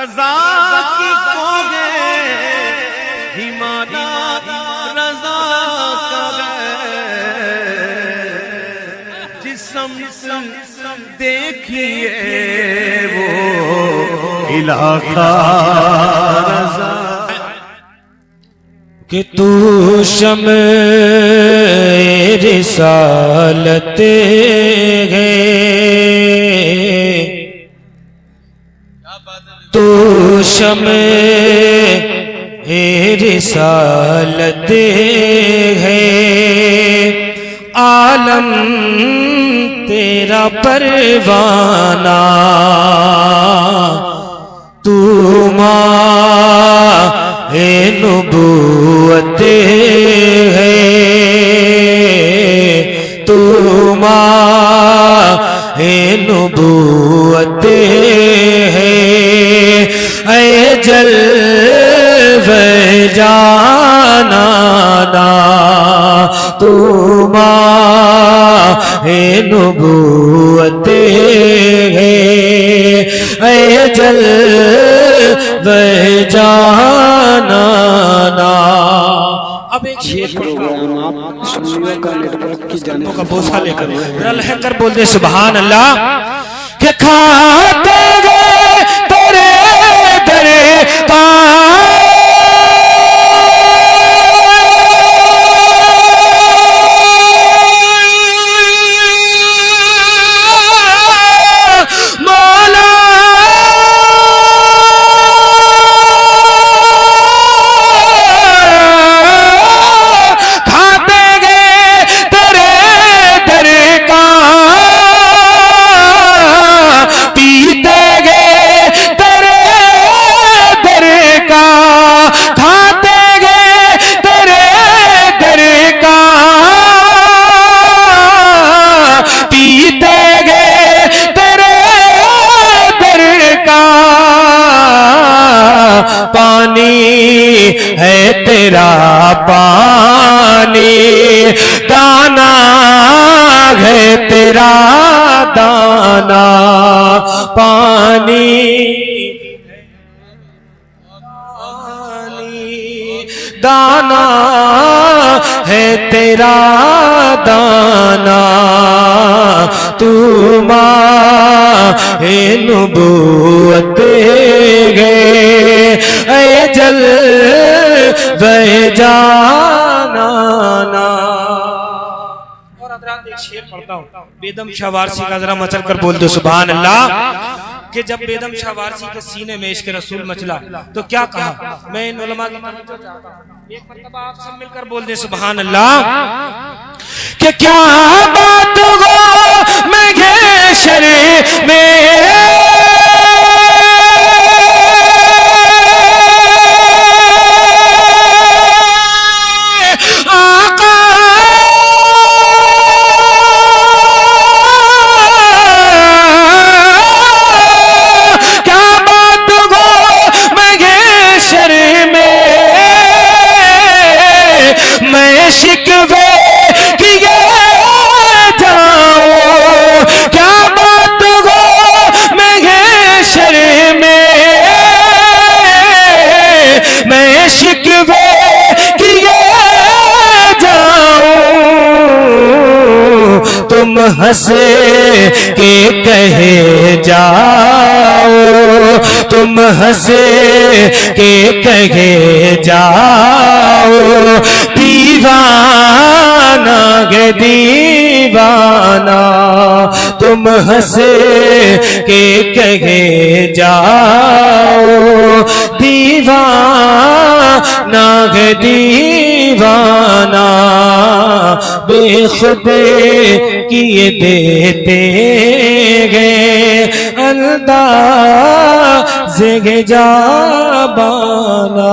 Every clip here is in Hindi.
रजा की कोगे हिमालय रजा का जिसम देखिए वो इलाका रजा कि तू शम्अ रिसालत है, तू शम्अ रिसालत है, आलम तेरा परवाना, तू माए नबूवत है, तू माए नबूवत है, ऐ जलवे जाना तू माए नबूवत है, ऐ जलवे जाना। अब एक प्रोग्राम आप सुन्नियों का नेटवर्क की जाने का बोसा लेकर रहकर बोल दे सुभान अल्लाह के खाते गए तेरे दरे का है तेरा पानी, दाना है तेरा दाना, पानी दाना है तेरा दाना, तू माए नबूवत है, ऐ जलवे जाना। और हज़रात एक शेर पढ़ता हूँ, बेदम शाह वारसी का जरा मचल कर बोल दो सुभान अल्लाह कि जब बेदम शाह वारसी के सीने में इश्क रसूल मचला तो क्या कहा। मैं इन उलमा की तवज्जो चाहता हूं, एक मर्तबा आप सब मिलकर बोल दे सुभान अल्लाह कि क्या बात हो मैं घेशर में शिकवे किए जाओ, क्या बात हो मैं घेशर में, मैं शिकवे किए जाओ, तुम हंसे के कहे जाओ, तुम हंसे के कहे जाओ, दीवाना गे दीवाना, तुम हंसे के कहे जाओ, दीवाना गे दीवाना, बेखुदे किए देते गए अंदाज़े गे जाबाना।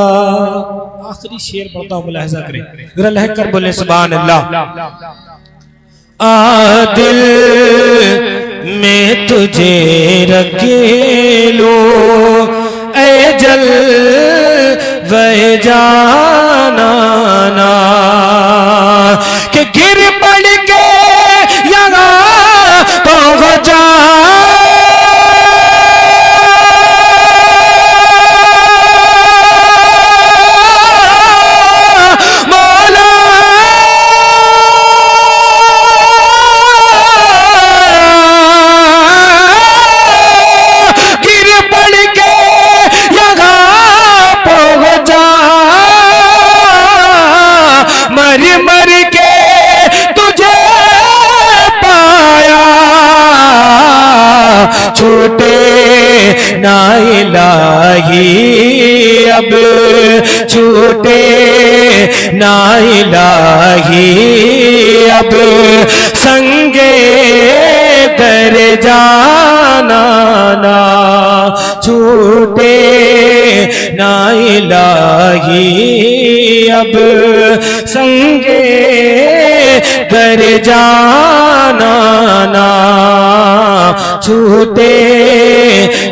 आखिरी शेर पढ़ता हूं, मुलाहिजा करें जरा लहक कर बोले सुभान अल्लाह। दिल में तुझे रखे लो ऐ जलवे जाना कि गिर पड़ के यहाँ पहुंचा छूटे ना इलाही अब छूटे ना इलाही अब संगे दर जाना ना छूटे ना इलाही अब संगे दर जाना ना छूटे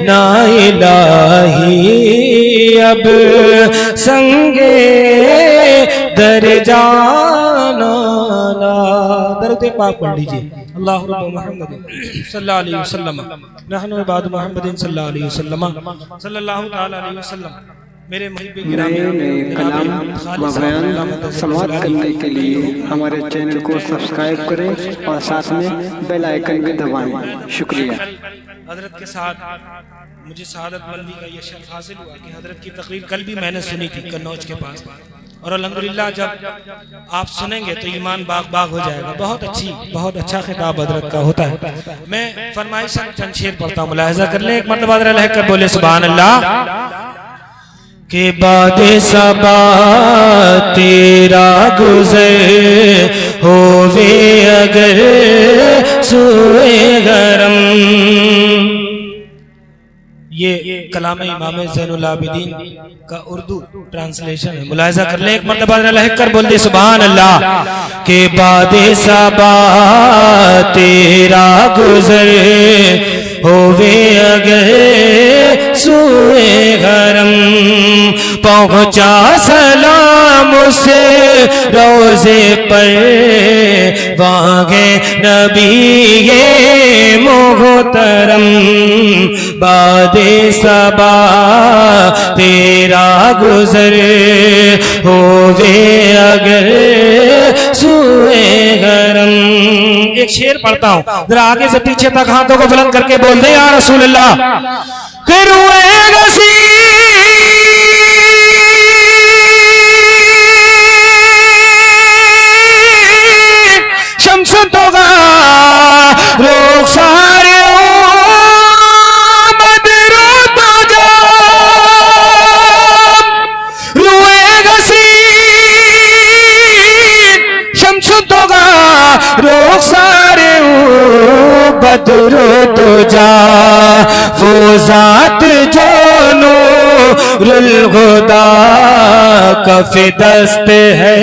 ना इलाही अब संगे दर जाना ना। दरूद पाक पढ़ लीजिए। अल्लाह मुहम्मद सल्लल्लाहु अलैहि वसल्लम नहनु इबादु मुहम्मदिन सल्लल्लाहु अलैहि वसल्लम सल्लल्लाहु ताला अलैहि वसल्लम। मेरे नए नए कलाम व बयान समाप्त करने के लिए हमारे चैनल को सब्सक्राइब करें और साथ में बेल आइकन भी दबाएं। शुक्रिया। हजरत के साथ मुझे शहादत बंदी का ये शर्फ हासिल हुआ कि हजरत की तकरीर कल भी मैंने सुनी थी कन्नौज के पास, और अल्हम्दुलिल्लाह जब आप सुनेंगे तो ईमान बाग बाग हो जाएगा। बहुत अच्छा खिताब हजरत का होता है। मैं फरमाइश चंद शेर पढ़ता हूँ, मुलाहिजा कर ले। एक मरतबा लह कर बोले सुभान अल्लाह। के बाद सबा तेरा गुजर होवे अगर सोए गरम। ये कलाम इमाम ज़ैनुल आबिदीन का उर्दू ट्रांसलेशन है, मुलाहिजा कर ले। एक मरतबा लह कर बोल दे सुभान अल्लाह। के बाद सबा तेरा गुजर होवे अगर सोए गरम। पहुंचा सलाम उसे रोजे पर वागे नबी ये मोहतरम। बादे सबा तेरा गुजर होवे अगर सोए गरम। एक शेर पढ़ता हूं, जरा आगे से पीछे तक हाथों को बुलंद करके बोल दे या रसूल अल्लाह। शमसतोगा रोग सारे मदरो तो जा रोएगा सी शमसतोगा रोग सारे बदरो तो जा। वो जात जो नूरुल खुदा कफ़े दस्त है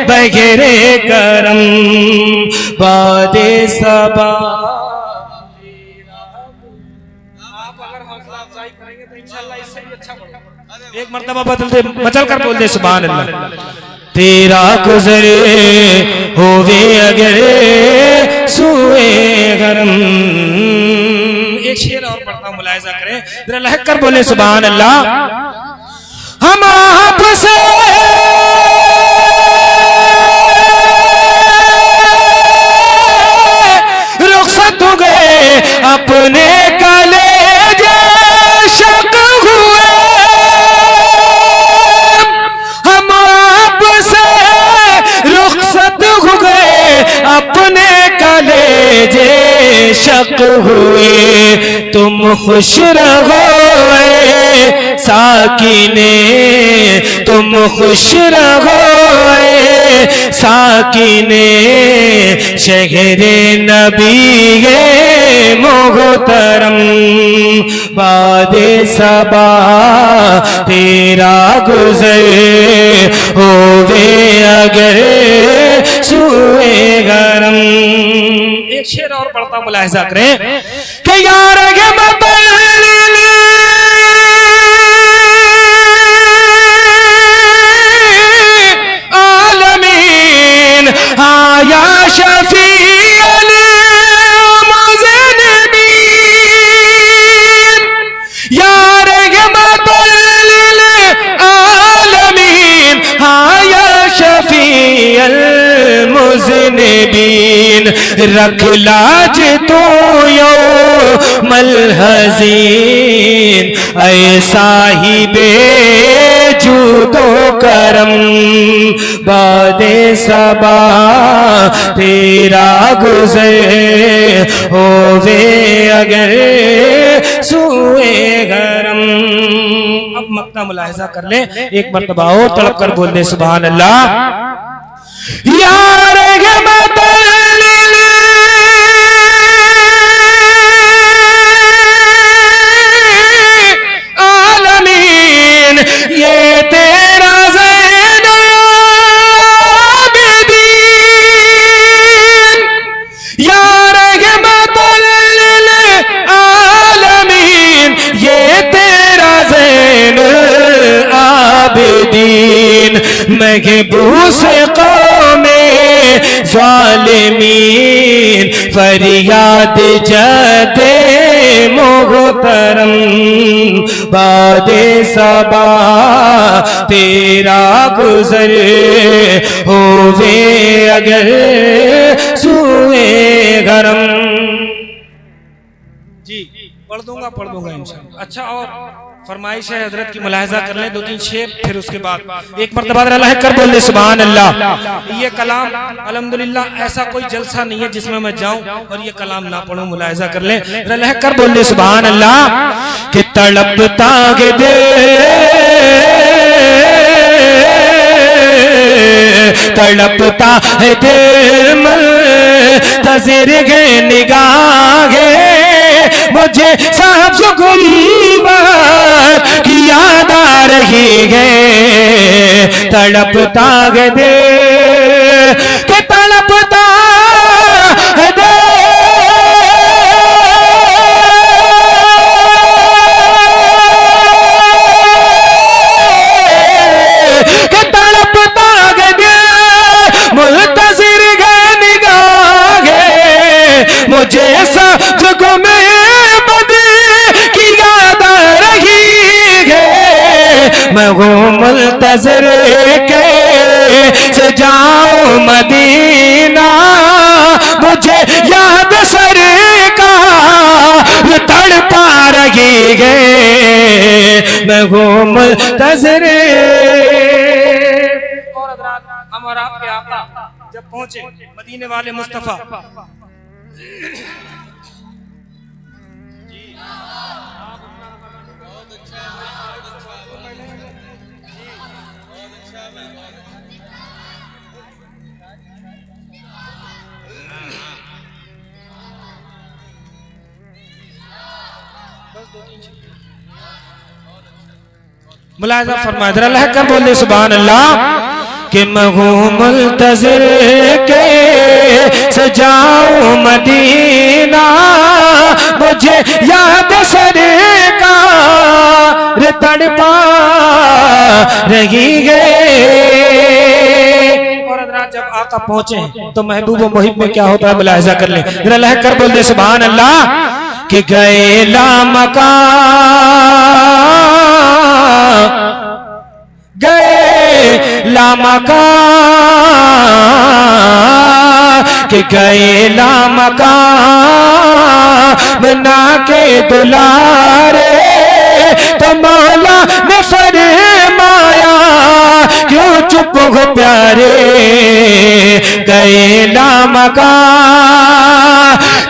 बगैरे करम। बादे सबा आप अगर हौसला अफजाई करेंगे तो इंशाअल्लाह इससे भी अच्छा होगा। एक मर्तबा बदल दे, मचल कर बोल दे सुभान अल्लाह। तेरा गुजर होवे अगर सोए गरम। एक शेर और पढ़ता हूं, मुलाहिजा करें, जरा लहक कर बोले सुभान अल्लाह। हम आपसे रुखसत हो गए अपने कलेजे शक हुए। हम आपसे रुखसत हो गए अपने कलेजे शक हुए। तुम खुश रहो साकिने तुम खुश रहो साकिने शहरे नबी ये मोहतरम। बादे सबा तेरा गुजर होवे अगर सोए गरम। एक शेर और पढ़ता हूं, मुलाहिजा करें कि यार आलमीन आया शफी यार आलमीन आया शफी मुज़निबीन। रख लाज तो यौमल हज़ीन ऐसा ही बे जूदो करम बादे सबा तेरा गुज़र होवे अगर सुए गरम। अब मक्ता मुलाहिजा कर ले, एक मर्तबा और तड़प कर बोल दे सुभान अल्लाह। यार आलमीन ये तेरा ज़ैनुल आबिदीन, या रहमतुल लिल आलमीन ये तेरा ज़ैनुल आबिदीन। महबूस कौमे ज़ालिमीन फरियाद जदे मोहतरम बादे सबा तेरा गुज़र होवे अगर सुए गरम। जी पढ़ दूंगा इंशाअल्लाह। अच्छा और फरमाइश है हजरत की, मुलाहिजा कर लें 2-3 शेर, फिर उसके बाद एक मर्तबा अल्लाह कर बोल दे सुभान अल्लाह। ये कलाम अल्हम्दुलिल्लाह ऐसा कोई जलसा नहीं है जिसमें मैं जाऊं और ये कलाम ना पढ़ूं। मुलाहिजा कर लें, अल्लाह कर बोल दे सुभान अल्लाह। कि तड़पता के दे तड़पता है दिल मुंतज़िर है निगाहे मुझे साहब गुंबद की याद आ रही है। तड़पता है दिल के तड़पता है दिल के तड़पता है दिल मुंतज़िर है निगाहे मुझे साहब में मैं हूँ मुल्तज़िर के से जाऊं मदीना मुझे याद सरकार तड़पा रही है। मैं हूँ मुल्तज़िर। और हज़रात हम और आपके आका जब पहुंचे मदीने वाले मुस्तफ़ा मुलाहिजा फरमाए अल्लाह कर बोल दे सुभान अल्लाह। कि मैं हूँ मुल्तज़िर के सजाऊं मदीना मुझे याद सरकार तड़पा रही है। और जब आका पहुंचे तो महबूब मुहिब में क्या होता है मुलाहिजा कर ले, अल्लाह कर बोल दे सुभान अल्लाह। कि गए लामका लामका कि गए लामका बना के दुलारे तो मौला ने फरमाया क्यों चुप हो प्यारे। गए लामका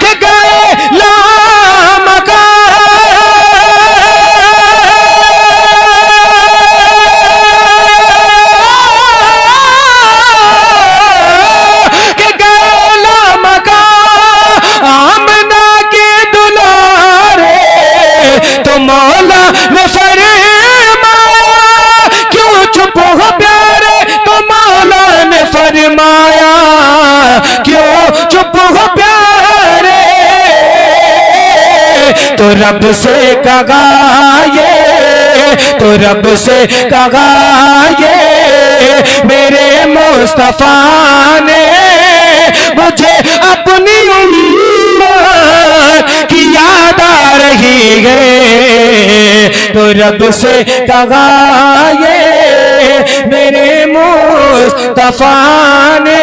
कि गए लामका तो मौला ने फरमाया क्यों चुप हो प्यारे। तो मौला ने फरमाया क्यों चुप हो प्यारे। तो रब से कहा ये तो रब से कहा ये मेरे मुस्तफा ने मुझे अपनी उम्मत की याद आ रही है। तो रब से कहा ये मेरे मुस्तफा ने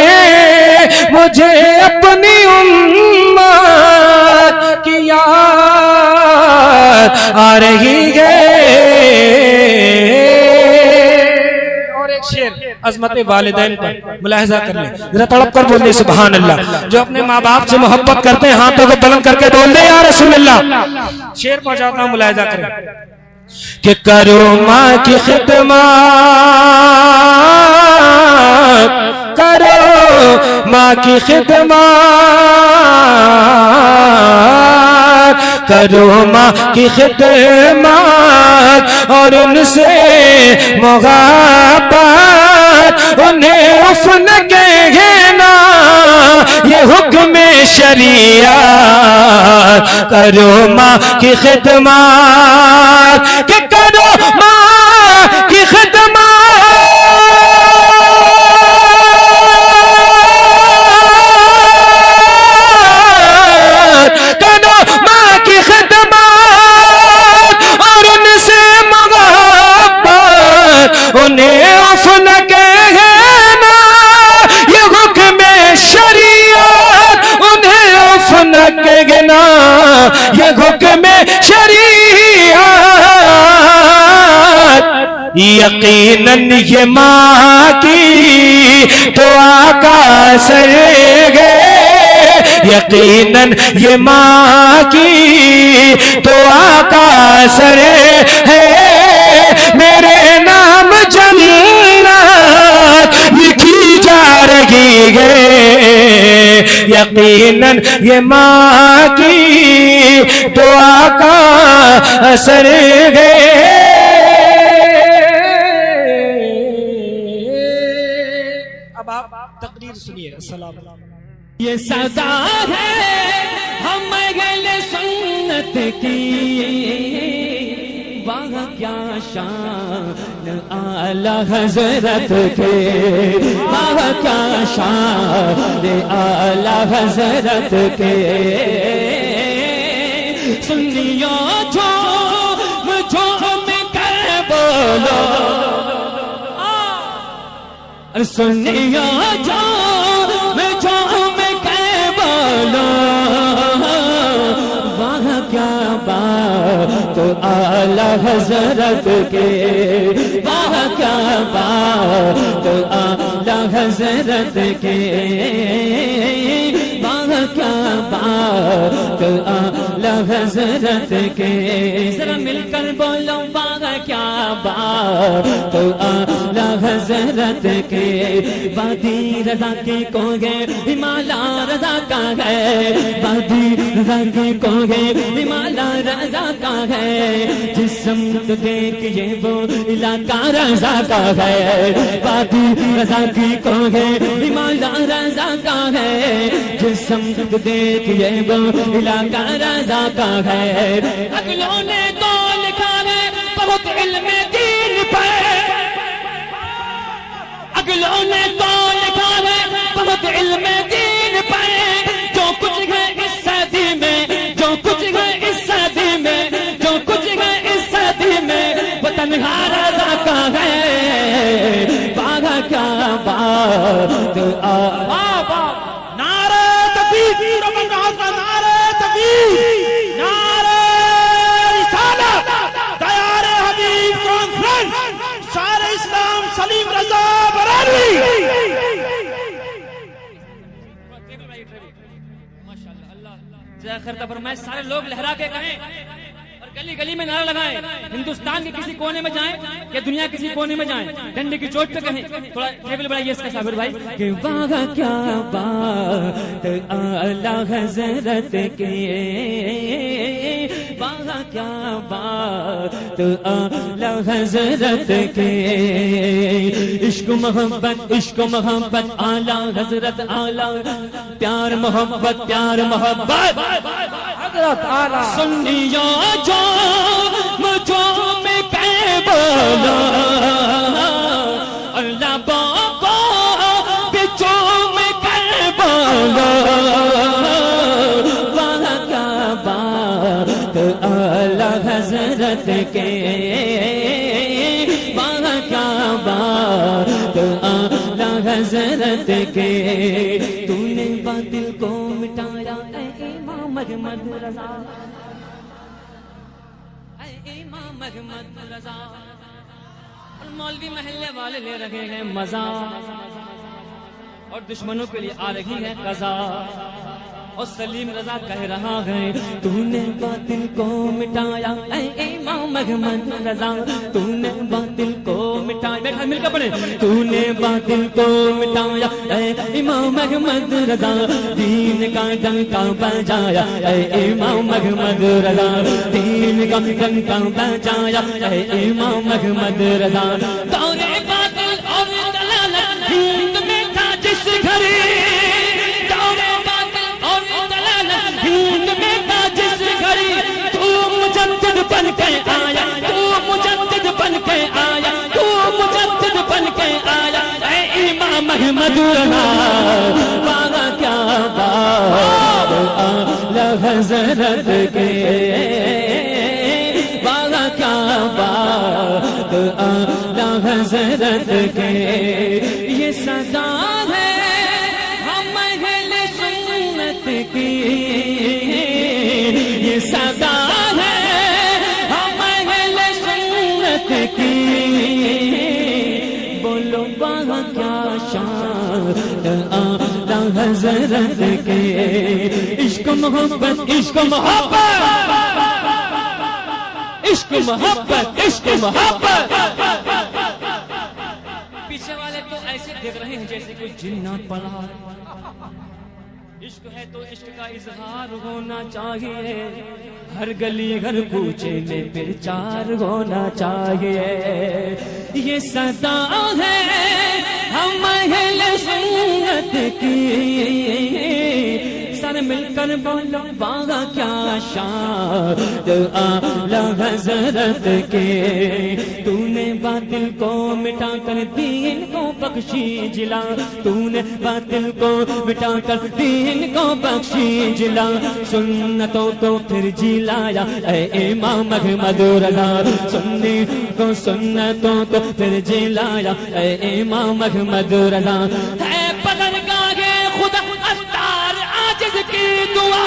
मुझे अपनी उम्मत की याद आ रही है। अजमत वालिदैन पर मुलाहिजा कर ले, जरा तड़प कर बोल दे सुभान अल्लाह। जो अपने माँ बाप से मोहब्बत करते हैं हाथों को बुलंद करके बोल दे या रसूल अल्लाह। शेर पहुंचाता हूं, मुलाहिजा करें कि करो माँ की खिदमत, करो माँ की खिदमत, करो माँ की खिदमत और उनसे मोहब्बत, उन्हें उफ़न कहे ना ये हुक्म शरीयत। करो माँ की खिदमत, कि करो माँ की खिदमत, करो माँ की खिदमत और उनसे मोहब्बत, उन्हें उफ़न कहे ना ये हुक्म शरीयत, उन्हें उफ़न कहे ना ये हुक्म शरीयत। यकीनन ये माँ की दुआ का असर है, यकीनन ये माँ की दुआ का असर है। मेरे नाम जन्नत लिखी जा रही है, यकीनन ये माँ की दुआ का असर है। अब आप तकरीर सुनिए। अस्सलाम ये सजा है हम अहले सुन्नत की, वहाँ क्या शान आला हजरत के, वहाँ क्या शान आला हजरत के। सुनियो झूम कर बोलो, सुनियो झूम कर बोलो, वहाँ क्या बात आला हजरत के, वहाँ क्या बात आला हजरत के, वहाँ क्या बात आला हजरत के। जरा मिलकर बोलो वहाँ क्या बात आला हजरत के। वादी रजा की को है हिमालय रजा का है, वादी रजा की को है हिमालय रजा का है। जिस्म तो देखिए वो इलाका रजा का है, वादी रजा की को है हिमालय रजा का है। जिस्म तो देखिए वो इलाका रजा का है। अगलों ने तो लिखा है बहुत इल्म दीन पर, अगलों ने तो लिखा है बहुत इल्म दीन पर। जो कुछ है इस सदी में, जो कुछ है इस सदी में, जो कुछ है इस सदी में, वो तन्हा रज़ा का है। बागा क्या बात नारे तकबीर, नारे तकबीर, नारे रिसालत, तैयारे हबीब कॉन्फ्रेंस, सारे इस्लाम सलीम रजा बरारी। माशाअल्लाह फरमाए सारे लोग लहरा के कहें और गली गली में नारा लगाएं। हिंदुस्तान के किसी कोने में जाएं या दुनिया किसी कोने में जाएं, डंडे की चोट पे कहें। थोड़ा टेबल बढ़ाइए इसका साबिर भाई कि वहाँ क्या बात आला हजरत के, वहाँ क्या बात आला हजरत के। इश्क मोहब्बत आला हजरत आला, प्यार मोहब्बत हजरत आला। सुनियो जो मुझो में कह बोलो, अल्लाह बाबा बिचो में कह बोलो, वहाँ क्या बात आला हजरत के, वहाँ क्या बात आला हजरत के। तूने बातिल को मिटाया इमाम अहमद रज़ा, इमाम अहमद रज़ा। और मौलवी महल्ले वाले ले रहे हैं मजा और दुश्मनों के लिए आ रही है कज़ा। और सलीम रजा कह रहा है तूने बातिल को मिटाया ऐ इमाम अहमद रजा, तूने बातिल को मिटाया। बैठा मिलकर पढ़े। तूने बातिल को मिटाया ऐ इमाम अहमद रजा, दीन का डंका बजाया ऐ इमाम अहमद रजा, दीन का डंका बजाया ऐ इमाम अहमद रजा। दौरे बातिल और दलालत हिंद में था जिस घड़ी, दौरे बातिल और दलालत हिंद में था जिस घड़ी, तू मुजद्दिद बन के आया, तू मुजद्दिद बन के आया, तू मुजद्दिद बन के आया ऐ इमाम अहमद रजा। बागा क्या बात आला हज़रत के, बागा क्या बात आला हज़रत के। ये सदा है हम अहले सुन्नत की, ये सदा है हम अहले सुन्नत की। बोलो बागा क्या शान आला हज़रत के। इश्क मोहब्बत, इश्क मोहब्बत, इश्क मोहब्बत, इश्क मोहब्बत। पीछे वाले तो ऐसे देख रहे हैं जैसे कोई जिन्नात पड़ा। इश्क है तो इश्क का इजहार होना चाहिए, हर गली हर कूचे में प्रचार होना चाहिए। ये सदा है हम अहले सुन्नत की, सर मिलकर बोलो बागा क्या शान आला हज़रत के। तूने बातिल को मिटा कर दीन को बख्शी जिला, तूने बातिल को मिटा कर दीन को बख्शी जिला। सुन्नतों को फिर जिलाया ऐ इमाम अहमद रजा, सुन्नी को सुन्नतों को फिर जिलाया ऐ इमाम अहमद रजा। है बदल गागे खुदा अत्तार आजिज़ की दुआ,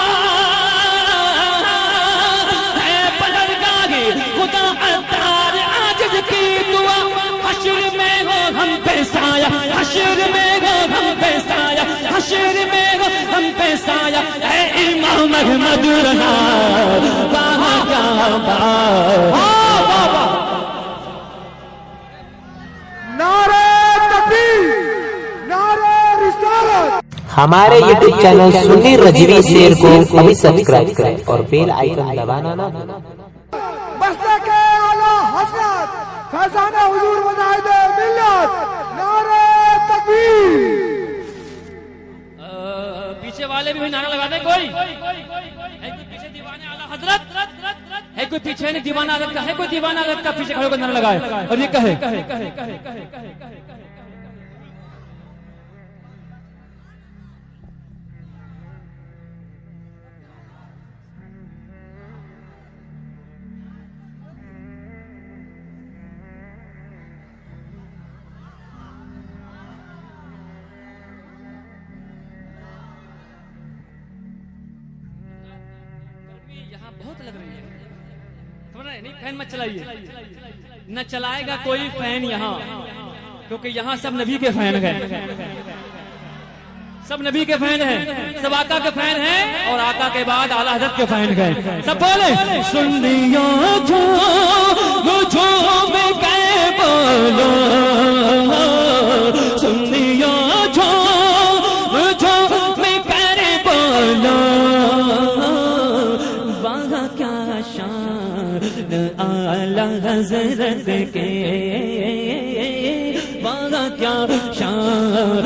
है बदल गागे खुदा अत्तार आजिज़ की दुआ। हश्र में हो हम पे साया, हश्र में हो हम पे साया, हश्र में हो हम पे साया ऐ इमाम अहमद रजा। बाहा क्या बात। नारे तकबीर, नारे रिसालत। हमारे YouTube चैनल सुन्नी रजवी शेर को अभी सब्सक्राइब करें और बेल आइकन दबाना ना भूलें। मसलक आला हज़रत फैज़ान हुजूर मुजाहिद मिल्लत, नारे तकबीर। पीछे वाले भी नारा लगा दे। कोई है कोई पीछे दीवाने आला हज़रत, है कोई पीछे नहीं दीवाना हज़रत का, है कोई दीवाना हज़रत का पीछे खड़े होकर नारा लगाए और ये कहे। यहाँ बहुत लग रही है, समझ रहे नहीं? फैन मत चलाइए, न चलाएगा कोई फैन यहाँ, क्योंकि यहाँ सब नबी के फैन हैं, सब नबी के फैन हैं, सब आका के फैन हैं और आका के बाद आला हज़रत के फैन हैं। सब बोले सुन्नियों झूम के बोलो, सुन्नियों झूम कर बोलो। बागा क्या शान आला हज़रत के, बागा क्या शान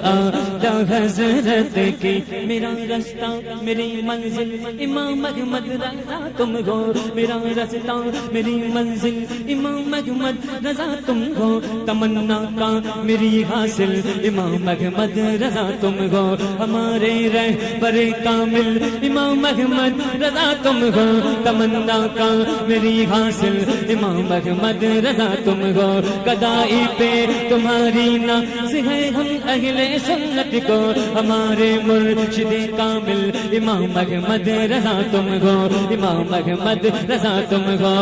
आला हज़रत की। मेरा रास्ता मेरी मंजिल इमाम अहमद रजा तुम हो, मेरा रास्ता मेरी मंजिल इमाम अहमद रजा तुम हो। तमन्ना का मेरी हासिल इमाम अहमद रजा तुम हो। हमारे रहबर कामिल इमाम अहमद रजा तुम हो। तमन्ना का मेरी हासिल इमाम अहमद रजा तुम हो। गदाई पे तुम्हारा तुम्हारी नाज़ है हम अहले सुन्नत को, हमारे मुर्शिद कामिल इमाम अहमद रज़ा तुम हो, इमाम अहमद रज़ा तुम हो।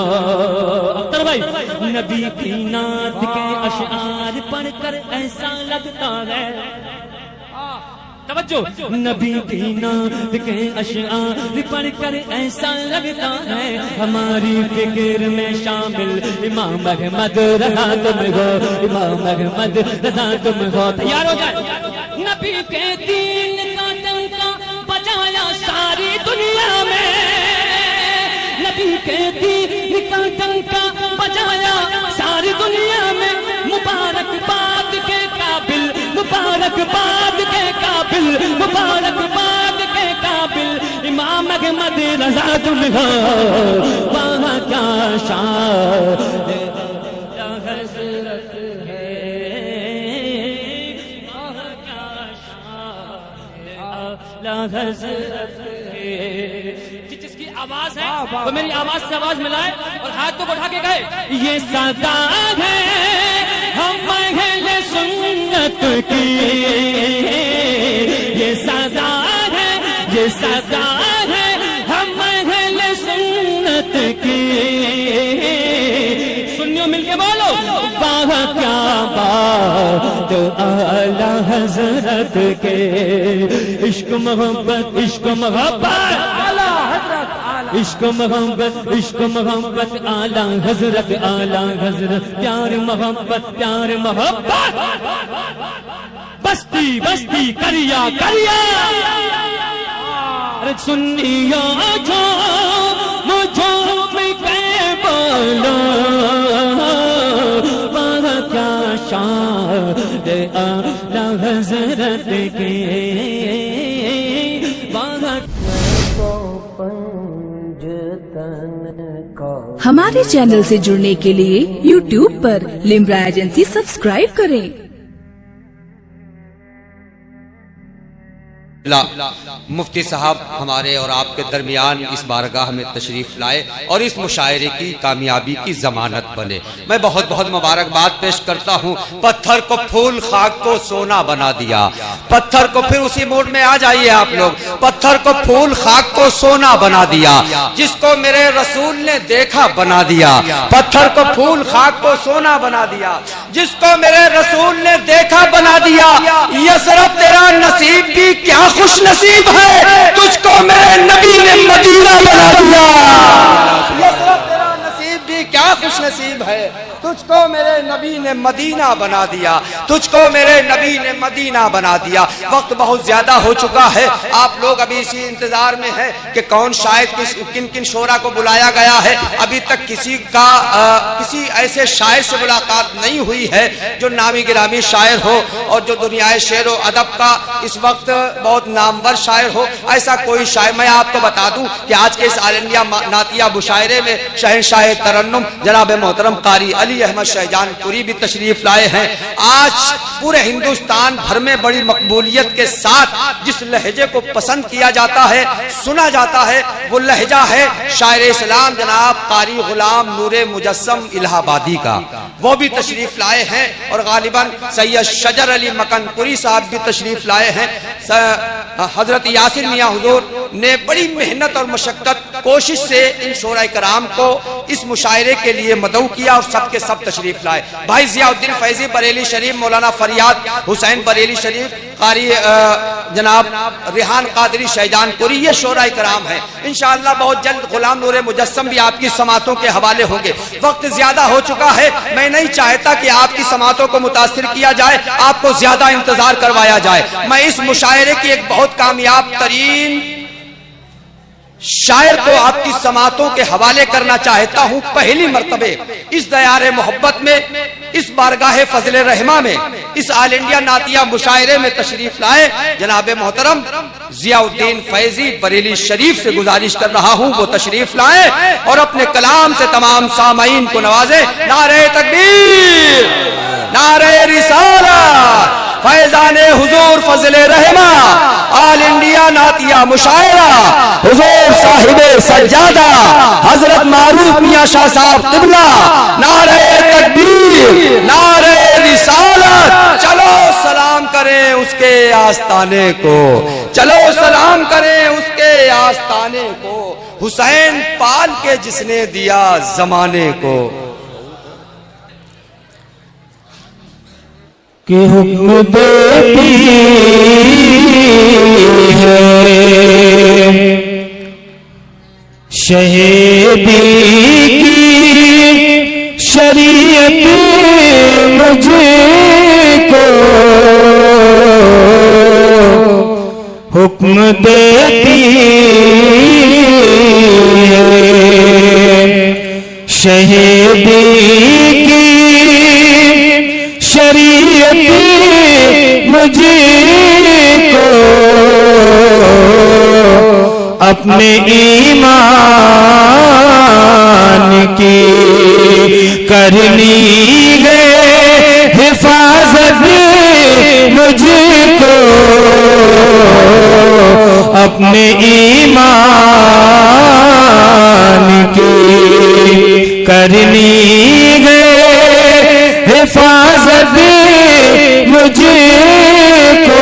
अख्तर भाई, नबी की नात के अशआर पढ़कर ऐसा लगता है, तवज्जो, नबी की नात के अशआर पढ़कर ऐसा लगता है हमारी फिक्र में शामिल इमाम अहमद रज़ा तुम हो, इमाम अहमद रज़ा तुम हो। तैयार हो जाए। नबी के दीन का डंका बजाया सारी दुनिया में, नबी के दीन का डंका बजाया सारी दुनिया में, मुबारकबाद के काबिल, मुबारकबाद के काबिल, मुबारकबाद के काबिल इमाम अहमद रज़ा तुम हो। वहाँ क्या शान हज़रत है, वहाँ क्या शान हज़रत है। जिसकी आवाज है वो मेरी आवाज से आवाज मिलाए और हाथ को बढ़ा के गए। ये सदा है हम अहले सुन्नत की, ये सदा है, ये सदा है हम अहले सुन्नत की। सुन्नियों मिलके बोलो, वाह क्या बात आला हज़रत के, इश्क मोहब्बत, इश्क मोहब्बत, इश्क मोहब्बत, इश्क मोहब्बत आला हज़रत, आला हज़रत, प्यार मोहब्बत, प्यार मोहब्बत, बस्ती बस्ती करिया करिया। अरे सुन्निया जो मुझो में के बोलो, वह क्या शान आला हज़रत के, हमारे चैनल से जुड़ने के लिए YouTube पर लिम्रा एजेंसी सब्सक्राइब करें। मुफ्ती साहब हमारे और आपके दरमियान इस बारगाह में तशरीफ लाए और इस मुशायरे की कामयाबी की जमानत बने। मैं बहुत बहुत मुबारकबाद पेश करता हूँ। पत्थर को फूल, खाक को सोना बना दिया। पत्थर को, फिर उसी मोड में आ जाइए आप लोग। पत्थर को फूल, खाक को सोना बना दिया, जिसको मेरे रसूल ने देखा बना दिया। पत्थर को फूल, खाक को सोना बना दिया, जिसको मेरे रसूल ने देखा बना दिया। ये सिर्फ तेरा नसीब भी क्या खुश नसीब है, तुझको मेरे नबी ने मदीना बना दिया। ये सिर्फ तेरा नसीब भी क्या खुश नसीब है, तुझको मेरे नबी ने मदीना बना दिया, तुझको मेरे नबी ने मदीना बना दिया। वक्त बहुत ज्यादा हो चुका है, आप लोग अभी इसी इंतजार में हैं कि कौन शायद किन किन शोरा को बुलाया गया है। अभी तक किसी का किसी ऐसे शायर से मुलाकात नहीं हुई है जो नामी गिरामी शायर हो और जो दुनियाए शेर व अदब का इस वक्त बहुत नामवर शायर हो। ऐसा कोई शायर, मैं आपको बता दूं कि आज के इस आल इंडिया नातिया मुशायरे में शहंशाह तरन्नुम जनाब मोहतरम कारी अली अहमद शहजानपुरी भी तशरीफ लाए हैं। आज पूरे हिंदुस्तान भर में बड़ी मकबूलियत के साथ जिस लहजे को पसंद किया जाता है, सुना जाता है, वो लहजा है शायर इस्लाम जनाब कारी गुलाम नूरे मुजस्सम इलाहाबादी का। वो भी तशरीफ लाए हैं और गालिबन सैयद शजर अली मकनपुरी साहब भी तशरीफ लाए हैं। हजरत यासिर मियाँ हुजूर ने बड़ी मेहनत और मशक्कत कोशिश से इन शोरा कराम को इस मुशायरे के लिए मदऊ किया और सबके सब तशरीफ लाए। भाई जियाउद्दीन फैजी बरेली शरीफ, मौलाना फरियाद हुसैन बरेली शरीफ, कारी जनाब रिहान कादरी शहजानपुरी, ये शोरा कराम है। इंशाअल्लाह बहुत जल्द गुलाम नूरे मुजस्सम भी आपकी समातों के हवाले होंगे। वक्त ज्यादा हो चुका है, मैं नहीं चाहता कि आपकी समातों को मुतासिर किया जाए, आपको ज्यादा इंतजार करवाया जाए। मैं इस मुशायरे की एक बहुत कामयाब तरीन शायर को आपकी समातों के हवाले करना चाहता हूं। पहली मर्तबे इस दयारे मोहब्बत में, इस बारगाह फजले रहमा में, इस आल इंडिया नातिया मुशायरे में तशरीफ लाए जनाब मोहतरम जियाउद्दीन फैजी बरेली शरीफ से गुजारिश कर रहा हूं वो तशरीफ लाए और अपने कलाम से तमाम सामाईन को नवाजे। नारे तकबीर, नारे रिसालत, फैजाने हुजूर फजले रहमा, आल इंडिया नातिया मुशायरा, हुजूर साहिबे सज्जादा हजरत मारूफ मियां शाह साहब किबला। नारे तकबीर, नारे रिसालत, करें उसके आस्ताने को, चलो सलाम करें उसके आस्ताने को, हुसैन पाल के जिसने दिया जमाने को। कि हुक्म देती है शहीदी की शरीयत मुझको, हुक्म देती है शहीदी की शरीयत मुझको, अपने ईमान की करनी है हिफाजत मुझको, अपने ईमान की करनी है हिफाजत मुझको,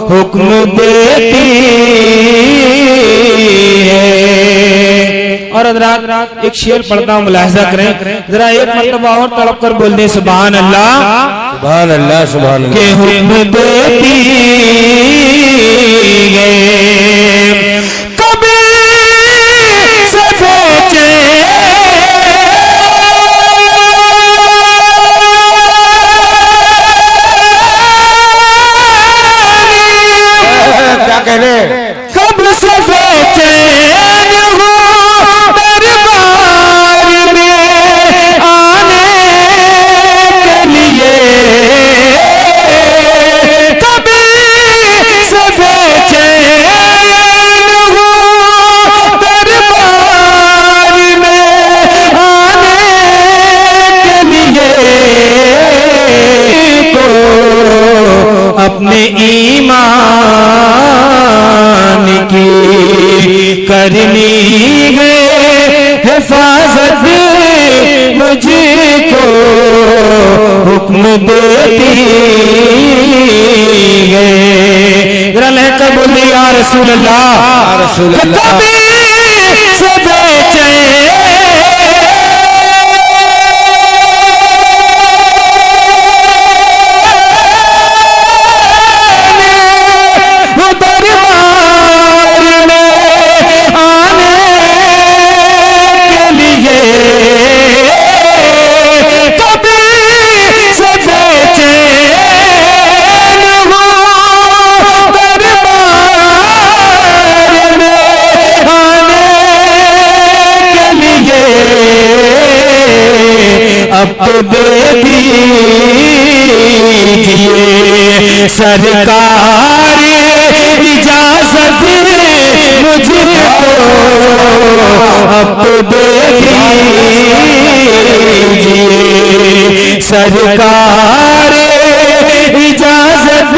हुक्म देती है। और हज़रात एक शेर पढ़ता हूँ, मुलाहिजा करें जरा, एक मर्तबा और तड़प कर बोल दे सुभान अल्लाह, सुभान अल्लाह, सुभान अल्लाह। के हुक्म देती है कभी से बेचे क्या कहने, कब से बेचैन हो दरबार में आने के लिए, कभी से बेचैन हो दरबार में आने के लिए, को अपने ईमान की करनी है हिफाजत मुझको, हुक्म देती है। जरा लहकर बोलिए या रसूल अल्लाह, कभी से बेचैन अब तो दे दीजिए सरकार इजाजत मुझको, अब तो दे दीजिए सरकार इजाजत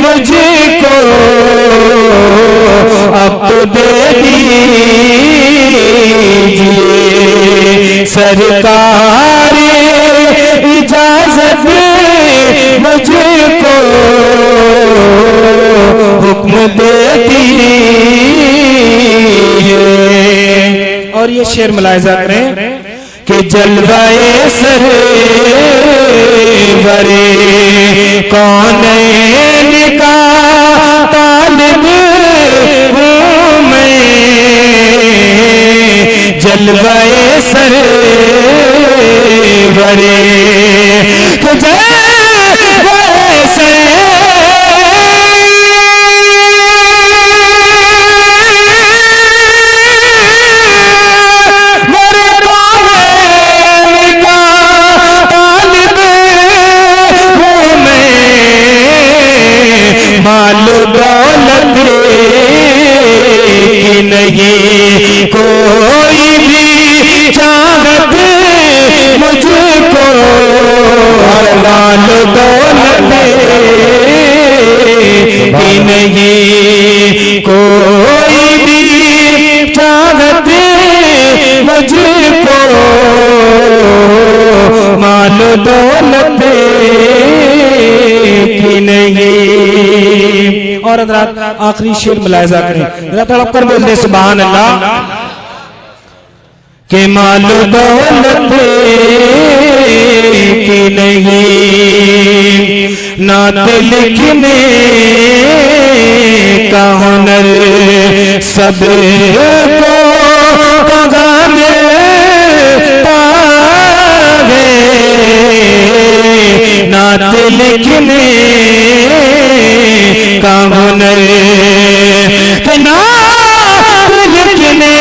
मुझको, अब तो दे दीजिए सरकार इजाजत मुझको, हुक्म देती है। और ये शेर मुलाहिजा करें कि जलवाए सरवरे कौनैन का तालिब हूँ मैं, जलवाए सरवरे माल दौलत की नहीं कोई भी चाहत मुझको, माल दौलत की नहीं कोई भी चाहत मुझको, माल दौलत और हजरात आखिरी शेर मुलाहिजा करें, जरा तड़प कर बोलते सुभान अल्लाह। के मालो दौलत की नहीं, नात लिखने का हुनर सबको कगा मिलता है, नात लिखने का हुनर, नात लिखने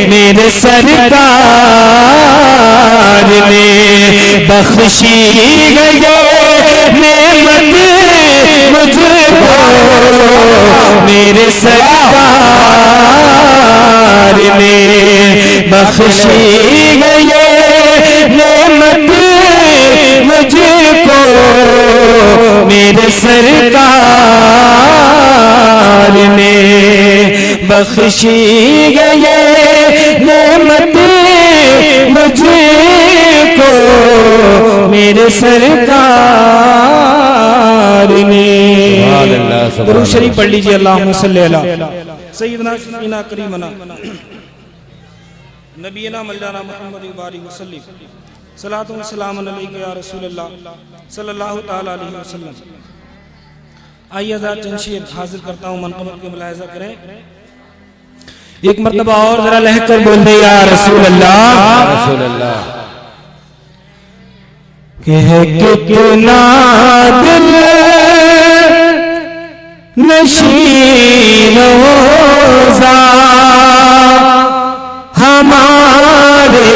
मेरे सरकार ने बख्शी गए नेमत मुझको, मेरे सरकार ने बख्शी गए नेमत मुझको, मेरे सरकार ने बख्शी गए नेमत मुझको, मेरे सरकार ने। दुरूद शरीफ पढ़ लीजिए, अल्लाहुम्मा सल्ली अला सय्यिदना शफीना करीमना नबीना मौलाना मुहम्मद वसल्लम, सलातु व सलाम अलैका या रसूलल्लाह सल्लल्लाहु तआला अलैहि वसल्लम। आइए चंद शेर हाजिर करता हूँ, मनक़बत के मुलाहिजा करें। एक मर्तबा और जरा लहक कर बोल दे या रसूल अल्लाह। कि है कितना दिल नशीन रोज़ा हमारे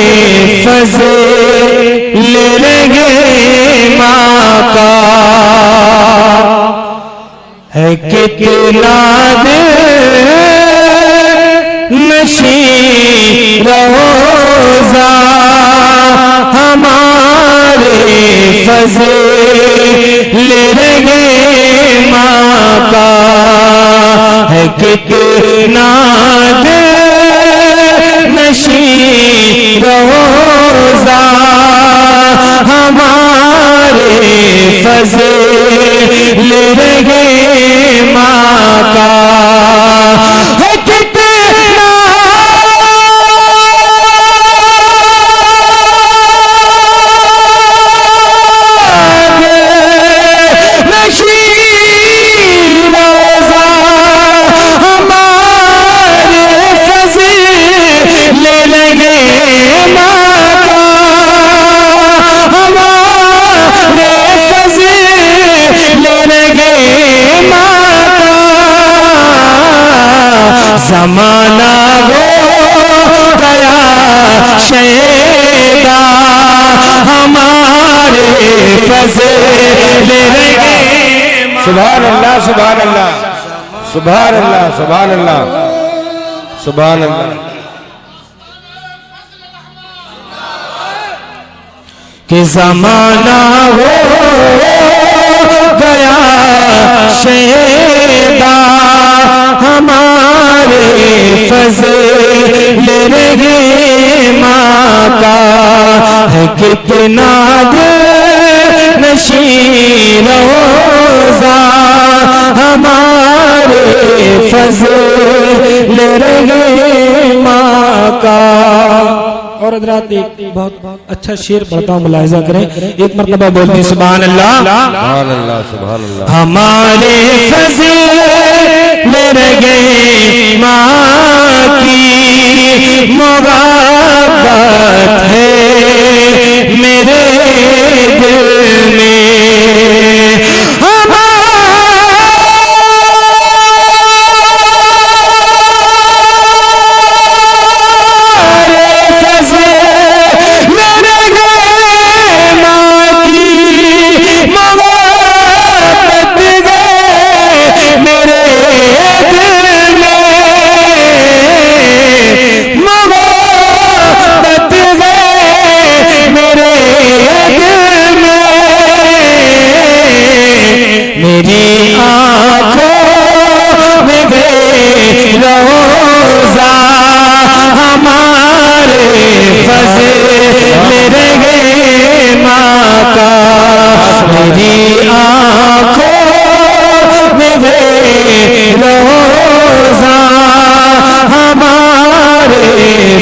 फज़ल रहे माँ का, है कितना दिल नशीन रोज़ा हमारे फज़ल रहे माँ का, है कितना दिल नशीन रोज़ा हमारे फज़ल रहे माँ का, है कितना नशीन रोज़ा हमारे फज़ल रहे माँ का, हमारे फज़ल रहे माँ का, ज़माना हो गया शैदा हमारे फज़ल रहे। सुभान अल्लाह, सुभान अल्लाह, सुभान अल्लाह, सुभान अल्लाह, सुभान अल्लाह। कि ज़माना हो गया शैदा हमारे फज़ल रहे माँ का, है कितना दिल नशीन रोज़ा हमारे फज़ल रहे माँ का। और हज़रात एक बहुत अच्छा शेर पढ़ता हूँ, मुलाहिजा करें। एक मर्तबा बोलते सुभान अल्लाह, सुभान अल्लाह, सुभान अल्लाह। हमारे फज़ल रहे माँ की मोहब्बत है मेरे दिल में,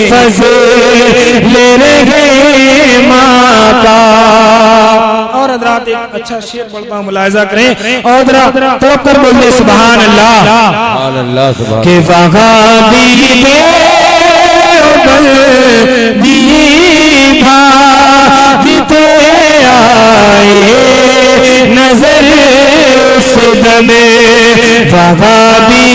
फज़ल रहे माँ का। और हज़रात एक अच्छा शेर पढ़ता हूँ, मुलाहिज़ा करें और तड़प कर बोलिए सुभान अल्लाह। सुभान अल्लाह सुभान के वहाबी भागते आए नजर से दमे, वहाबी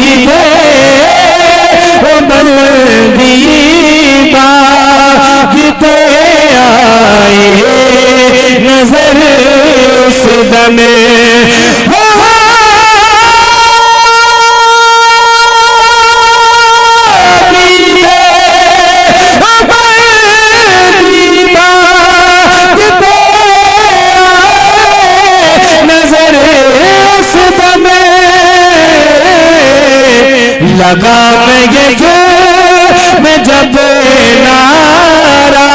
भागते आए नजर से दमे। लगा मैं जब नारा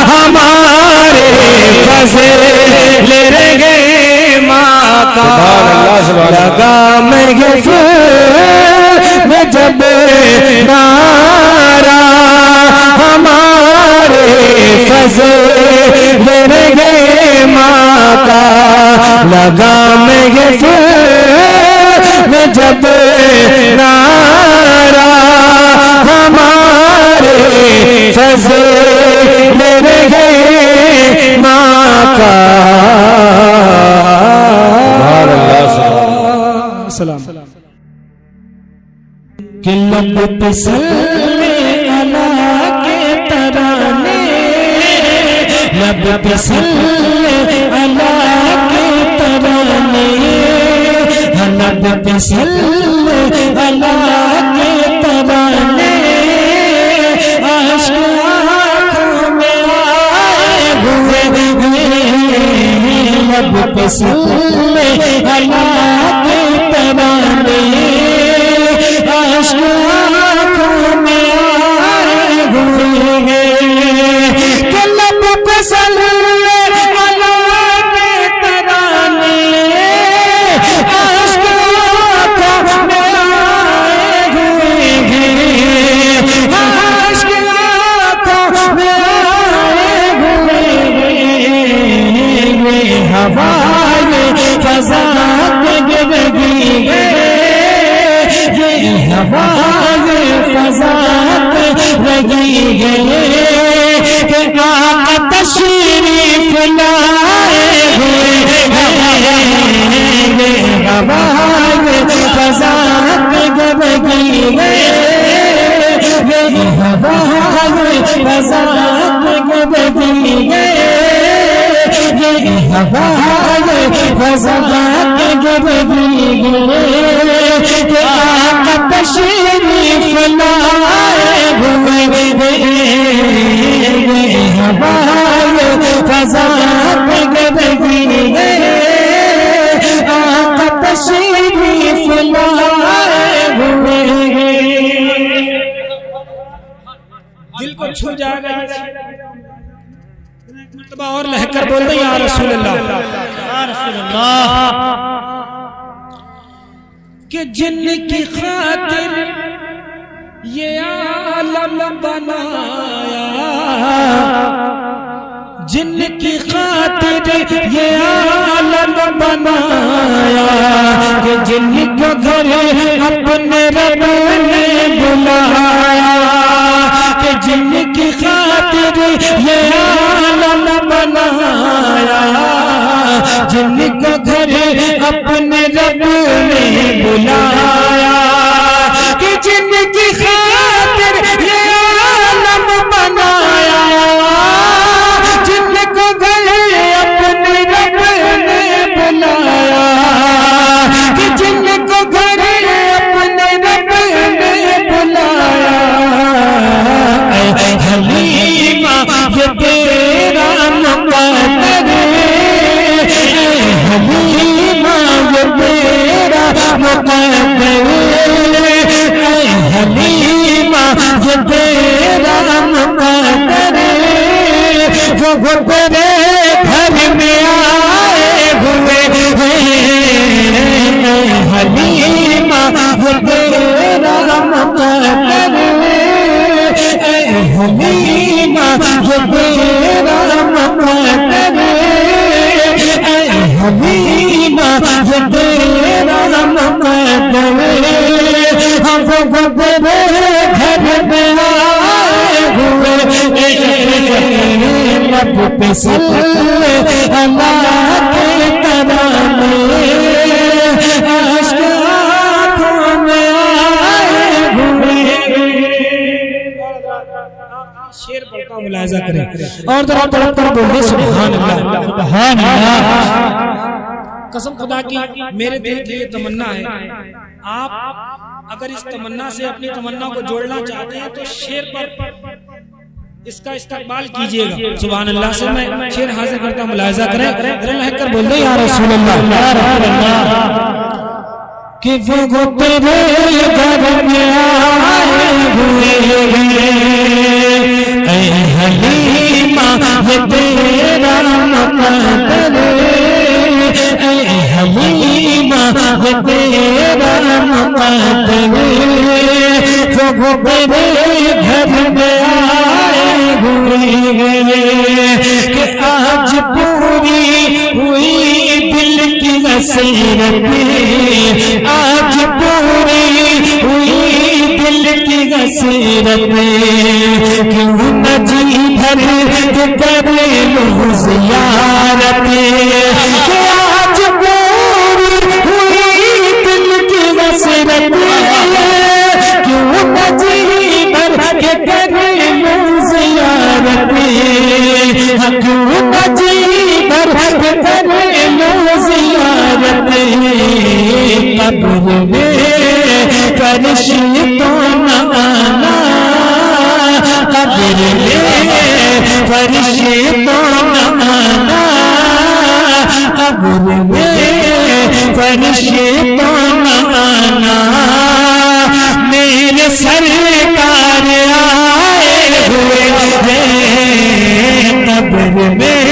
हमारे फज़ल रहे माँ का। लगा मैं जब नारा हमारे फज़ल रहे माँ का। लगा मैं जब नारा हमारे फज़ल रहे माँ का। सलाम के लब पे सल्ले अला के तराने, लब पे सल्ले अला के तराने, लब पे सल्ले अला के तराने। आशिक़ आँखों में आए हुए लब पे सल्ले अला के तराने। आशिक़ आँखों में आए हुए के लब पे सल्ले अला के तराने। हवाए फज़ा पे गिरगी है, ये हवाए फज़ा पे लगी है कि आका तशरीफ लाए हुए हैं। ये हवाए फज़ा पे गिरगी है, ये हवाए फज़ा पे गिरगी है। हवाए फज़ा के गिरगी है कि आका तशरीफ लाए हुए हैं। हवाए फज़ा के गिरगी है, आका तशरीफ लाए हुए हैं। दिल को छू जाएगा और लहकर बोल दे या रसूल अल्लाह, या रसूल अल्लाह। कि जिनकी खातिर ये आलम बनाया, जिनकी खातिर ये आलम बनाया, कि जिनका घर अपने रब ने बुलाया, कि जिनकी खातिर ये आलम बनाया, जिनका घर अपने रब ने बुलाया, कि जिनकी खातिर ये आलम बनाया, जिनका घर अपने रब ने बुलाया, कि जिनको घर अपने रब ने बुलाया। हलीमा ये तेरा मुक़द्दर, हलीमा ये तेरा मुक़द्दर, हलीमा ये तेरा मुक़द्दर, वो तेरे घर में आए हुए हैं। हलीमा ये तेरा मुक़द्दर, हलीमा ये तेरा मुकद्दर, ऐ हलीमा ये तेरा मुकद्दर, हम तेरे घर में आए हुए लब पे सल्ले अल्लाह के तराने, अश्क आँखों में आए हुए। शेर पढ़ता हूँ, मुलाहिजा करें और जरा तड़प कर बोलिए सुभान अल्लाह, सुभान अल्लाह। कसम खुदा की मेरे दिल की ये तमन्ना है, आप अगर इस तमन्ना से अपनी तमन्ना को जोड़ना चाहते हैं तो शेर पर इसका इस्तकबाल कीजिएगा। सुभान अल्लाह से मैं शेर हाजिर करता हूँ, मुलाहिजा करें, रहकर बोल दो या रसूल अल्लाह, या रसूल अल्लाह। कि वो तेरे घर में आए हुए ऐ हलीमा ये तेरा मुकद्दर, ऐ हलीमा ये तेरा मुकद्दर, वो तेरे घर में आए हुए कि आज पूरी हुई दिल की हसरतें, आज पूरी हुई दिल की हसरतें, क्यों न जी भर के करे लूं ज़ियारतें, कि आज पूरी हुई दिल की हसरतें, क्यों न जी भर के करे लूं ज़ियारतें, क्यों न जी भर के करे लूं ज़ियारतें, कब्र में फरिश्तों न आना, कब्र में फरिश्तों न आना, कब्र में फरिश्तों न आना, मेरे सरकार आए हुए हैं, कब्र में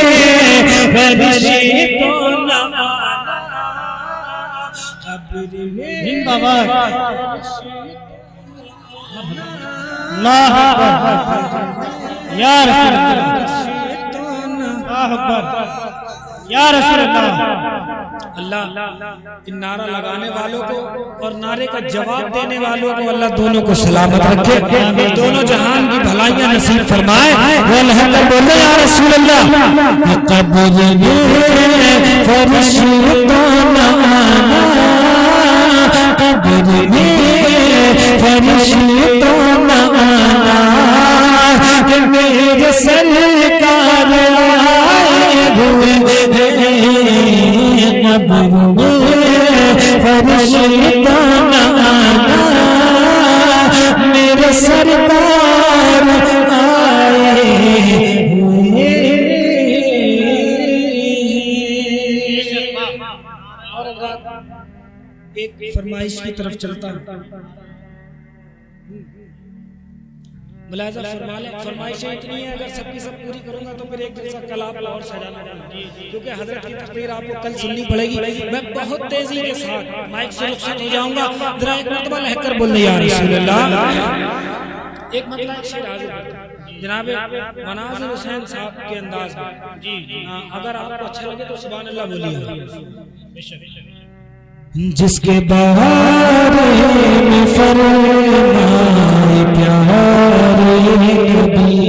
फरिश्तों न आना, कब्र में जिंदाबाद अल्लाह या रसूल अल्लाह या रसूल अल्लाह। इन नारा लगाने वालों को और नारे का जवाब देने वालों को अल्लाह दोनों को सलामत रखे, दोनों जहान की भलाइयां नसीब फरमाए। बोले या रसूल अल्लाह, कब्र में फरिश्तों न आना, कब्र में फरिश्तों न आना, कि मेरे सरकार आए हुए कब्र में फरिश्तों न आना, मेरे सरकार आए हुए। एक फरमाइश की तरफ चलता हूँ, मुलाहिजा फरमा लें, फरमाइशें इतनी है अगर सबकी सब पूरी करूंगा तो फिर एक जैसा कलाम और सजाना पड़ेगा, क्योंकि हजरत की तकरीर आपको कल सुननी पड़ेगी। मैं बहुत तेजी के साथ माइक से रुखसत हो जाऊंगा, जरा एक मरतबा लहकर बोलने या रसूल अल्लाह। एक मतलब एक शेर हाजिर जनाब मनाजिर हुसैन साहब के अंदाज में, अगर आपको अच्छा लगे तो सुभान अल्लाह बोलिए। जिसके बारे में फरमाए प्यारे नबी,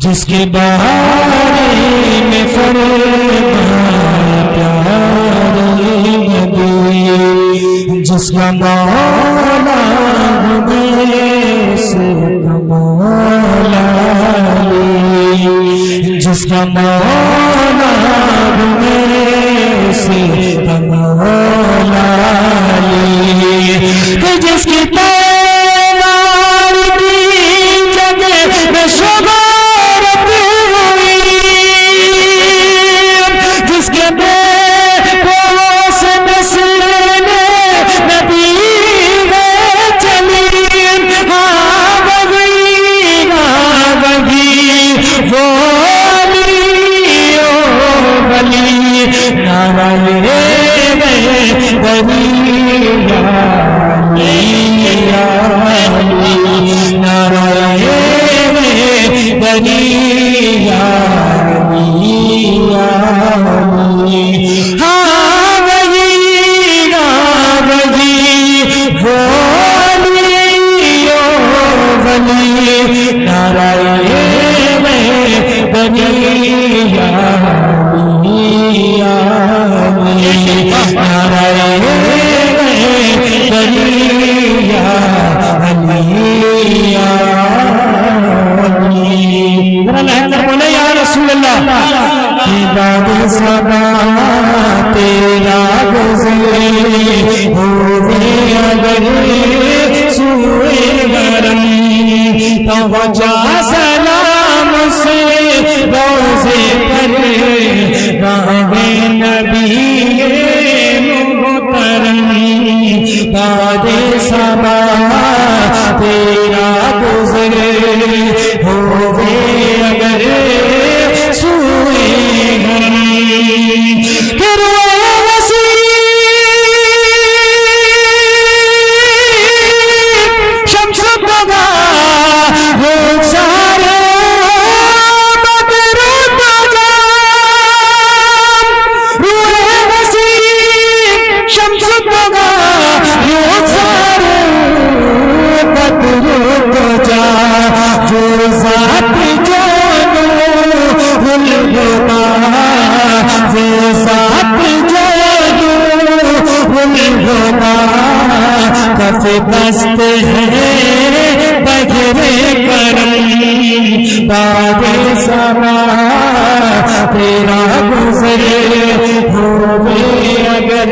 जिसके बारे में फरमाए प्यारे नबी, जिसका मौला से कमौला, जिसका मौला से कमौला, जिसकी पैदार की जगह में शुभारत हुई, जिसके बेबस नस्ल ने नबी चली, वो नारायण या हाँ वही ना वही वो वली नारायण बनी या नारायण बनी बोले या रसूल अल्लाह बाद सबा तेरा गुज़रे होवे अगर सूए गरम पहुँचा सलाम से रोज़े पर राहे नबी मुहतरम बाद सबा तेरा गुज़रे होवे अगर सूए गरम दस्त है बगरे करम बाबे समा तेरा गुज़रे होवे अगर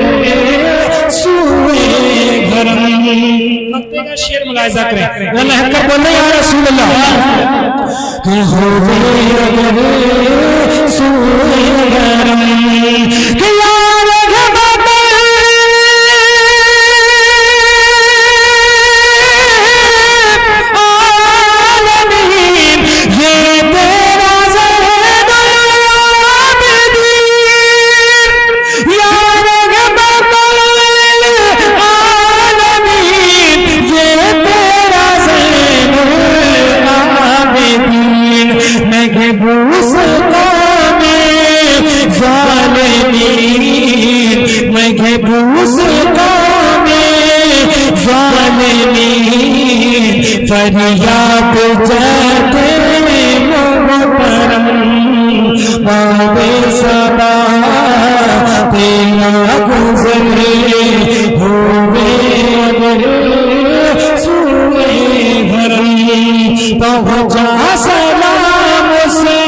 सूए गरम। मक्ते का शेर मुलाहिज़ा करें अल्लाह का बोले या रसूल अल्लाह कि होवे अगर सूए गरम कि फरियाद जाते मोहतरम बाबे सदा तेरा गुज़रे होवे अगर सूए गरम पहुँचा सलाम से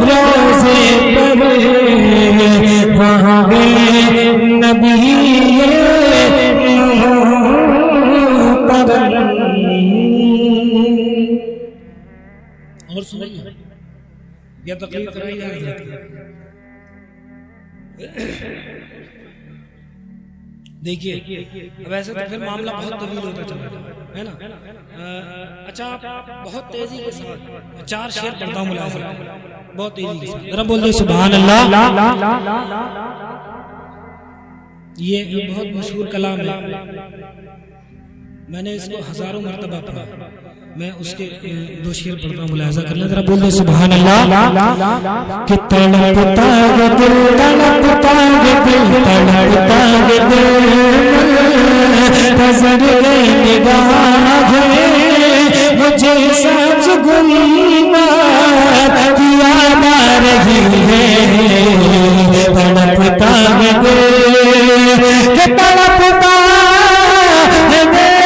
रोज़े पर वहाँ नबी और सुनिए या तकलीफ कराई जा रही है। देखिए अब ऐसे तो फिर मामला बहुत तवील होता चला है ना। अच्छा बहुत तेजी के साथ 4 शेर पढ़ता हूँ मुलाज़िम बहुत तेजी के साथ जरा बोल दो सुभान अल्लाह। ये बहुत मशहूर कलाम है, मैंने इसको हजारों मरतबा पढ़ा। मैं उसके 2 शेर पढ़ता हूँ मुलाहिज़ा कर लें जरा बोल दो सुभान अल्लाह। कि तड़पता है दिल तड़पता है दिल तड़पता है दिल नज़र निगाह मुझे सच गुमनाह किया ना रही है। तड़पता है दिल कि तड़पता है दिल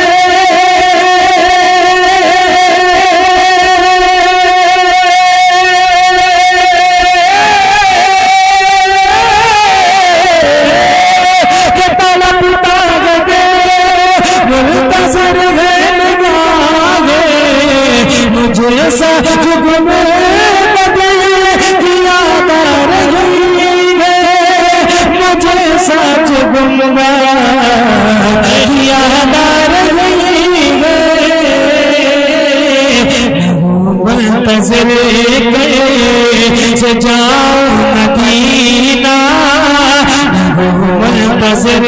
से जाओ मदीना मुंतज़िर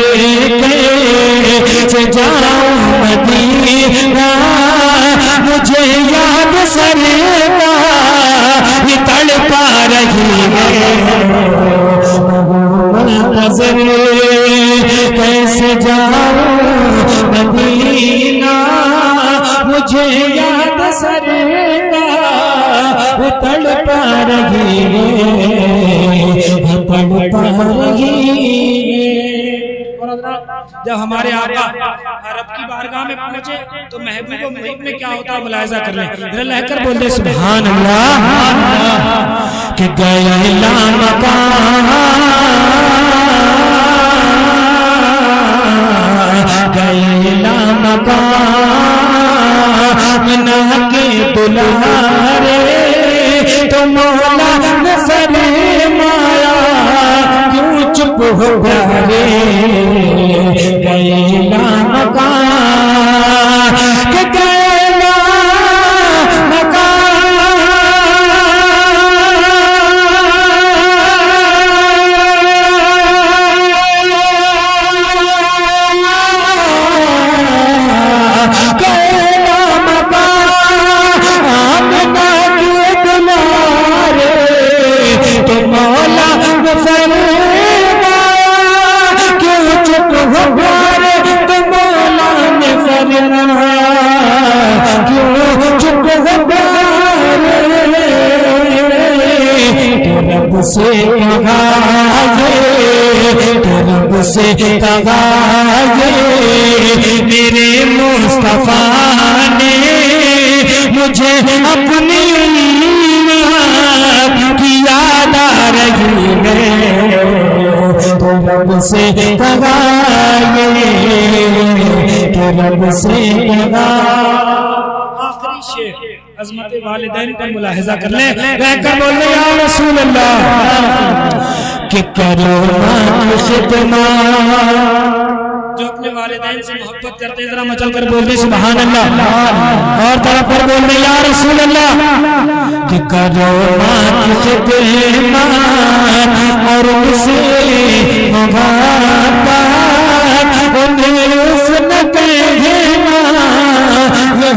से जाओ मदीना मुझे याद सरकार तड़पा रही है नजर कैसे जाऊं मदीना मुझे याद सरकार तड़पा रही है तड़पा रही है। जब हमारे आका अरब की बारगाह में पहुंचे तो महबूब मुहिब में क्या होता है मुलाहिजा कर लें। जरा लहकर बोल दे सुभान अल्लाह कि गैला मकान गैला मकान के दुलारे तो मौला ने फरमाया क्यों चुप हो प्यारे गैला मकान के गैला से रब से कहाये मेरे मुस्तफा ने मुझे अपनी की याद आ रही है तो रब से कहाये रब से कहा। आखिरी शेर अज़मत वालिदैन पर मुलाहिजा कर ले रहकर बोल ले या रसूल अल्लाह कि करो जो अपने वालिदैन से मोहब्बत करते जरा मचल कर बोल दे सुभान अल्लाह और तरफ पर बोल दे या रसूल अल्लाह कि करो और उनसे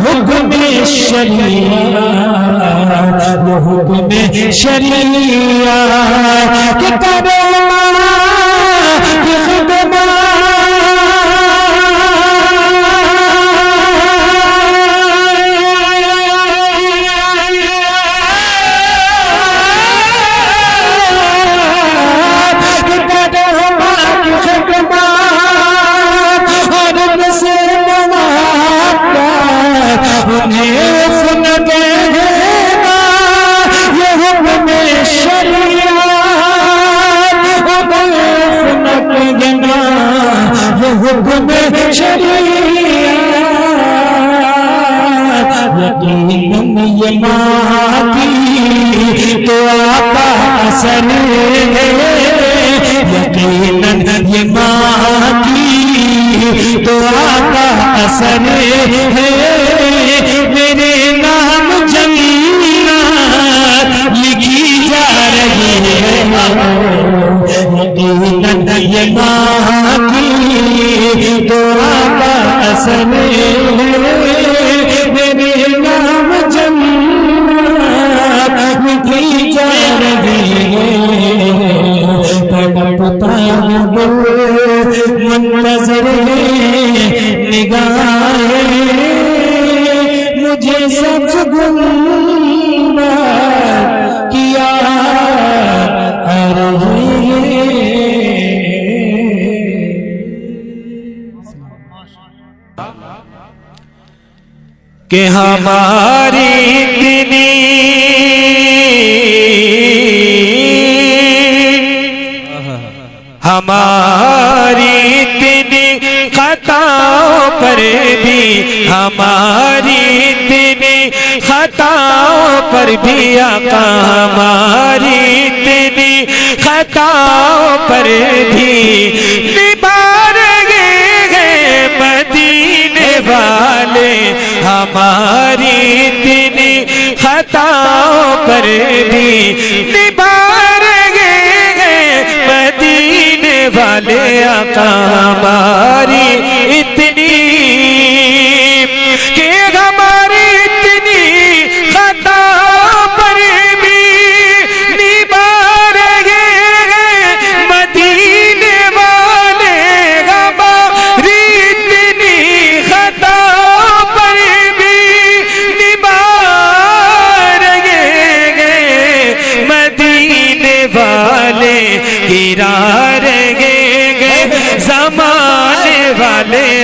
हुक्म शरिया कि करो यकीनन ये माँ की तो आपका असर है यकीनन ये माँ की तो आपका असर है मेरे नाम जन्नत लिखी जा रही है यकीनन ये माँ की तो आपका असर है मेरे नाम जन्नत लिखी जा रही है तड़पता है मुंतज़िर निगाहें मुझे सब गुमराह किया कि हमारी इतनी खताओं पर भी हमारी इतनी खताओं पर भी आका हमारी इतनी खताओं पर भी निभाएंगे मदीने वाले हमारी इतनी खताओं पर भी निभाएंगे मदीने वाले आका हमारी इतनी कि हमारी इतनी खताओं पर भी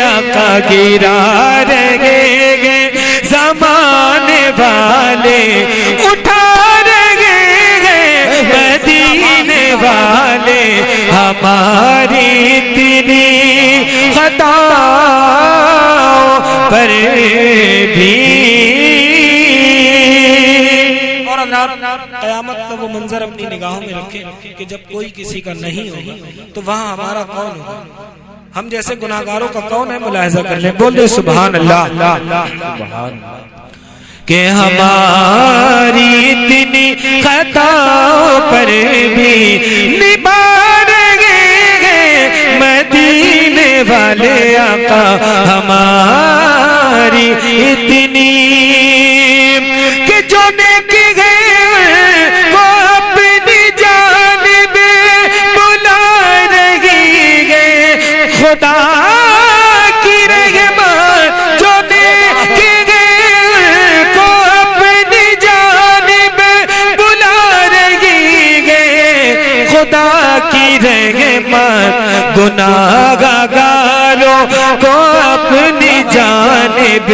आका गिरा रहेंगे जमाने वाले, उठा रहेंगे मदीने वाले, हमारी इतनी खताओं पर भी। और क़यामत का वो मंजर अपनी निगाहों में रखे कि जब कोई किसी का नहीं होगा तो वहाँ हमारा कौन होगा। हम जैसे गुनाहगारों का कौन है, मुलाहिजा कर ले। बोल दे सुभान अल्लाह। कि हमारी इतनी खताओं पर भी निभाएंगे मदीने वाले आका, हमारी इतनी कि जो नेकी है वो अपनी जानिब बुला रही है, खुदा की रहमत जो नेकी है को अपनी जानिब बुला रही है, खुदा की रहमत गुनाहगारों को अपनी जानिब,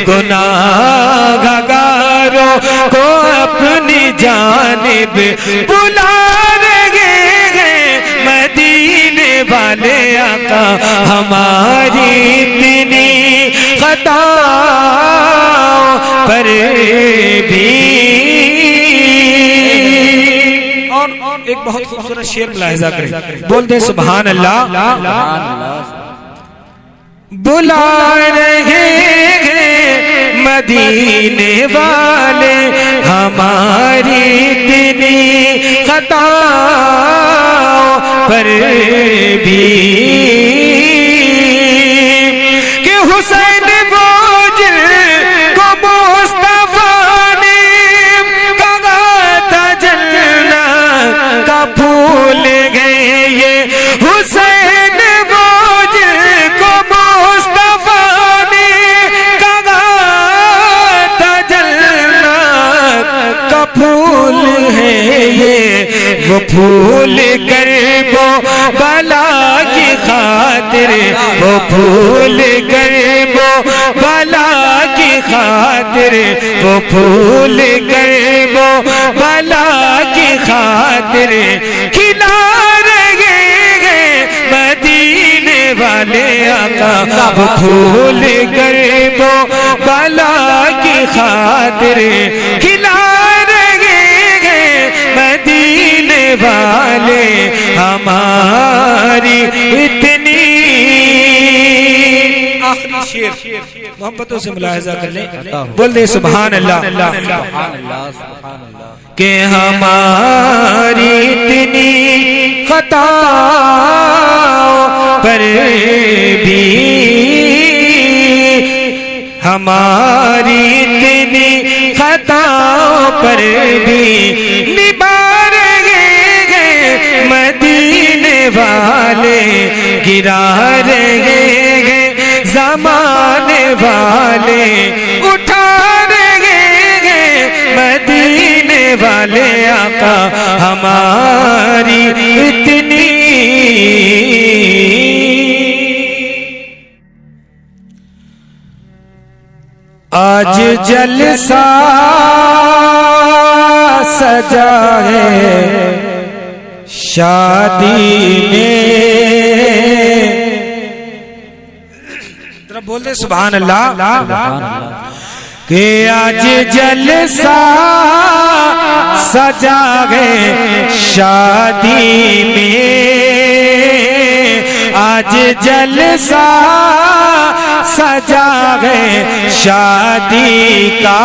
गुनाहगारों को अपनी जानिब बुला रहे हैं मदीने वाले आका, हमारी इतनी खताओं पर भी। और एक बहुत खूबसूरत शेर मुलाहिजा करें, बोल दे सुभान अल्लाह। बुला रहे हैं मदीने वाले, हमारी इतनी खताओं पर भी। कि हुसैन वो जिनको मुस्तफा ने कहा था जन्नत का फूल गए, ये हुसैन वो जिनको मुस्तफा ने कहा था जन्नत का फूल है, ये वो फूल कर वो बला की खातिर, वो फूल कर वो बला की खातिर, वो फूल कर वो बला की खातिर खिला रहे हैं मदीने वाले आका, वो फूल कर वो बला की खातिर खिला रहे हैं मदीने वाले, हमारी इतनी। आखिरी शेर मोहब्बतों से मुलाहिजा कर ले, बोल दे सुभान अल्लाह। कि हमारी इतनी खताओं पर भी, हमारी इतनी खताओं पर भी निभा रहे हैं मदीने वाले, गिरा रहे हैं जमाने वाले, उठा रहे हैं मदीने वाले आका, हमारी इतनी। आज जलसा सजा है शादी में, जरा बोल दे सुभान अल्लाह। कि आज जलसा सजा है शादी में, आज जलसा सजा है शादी का,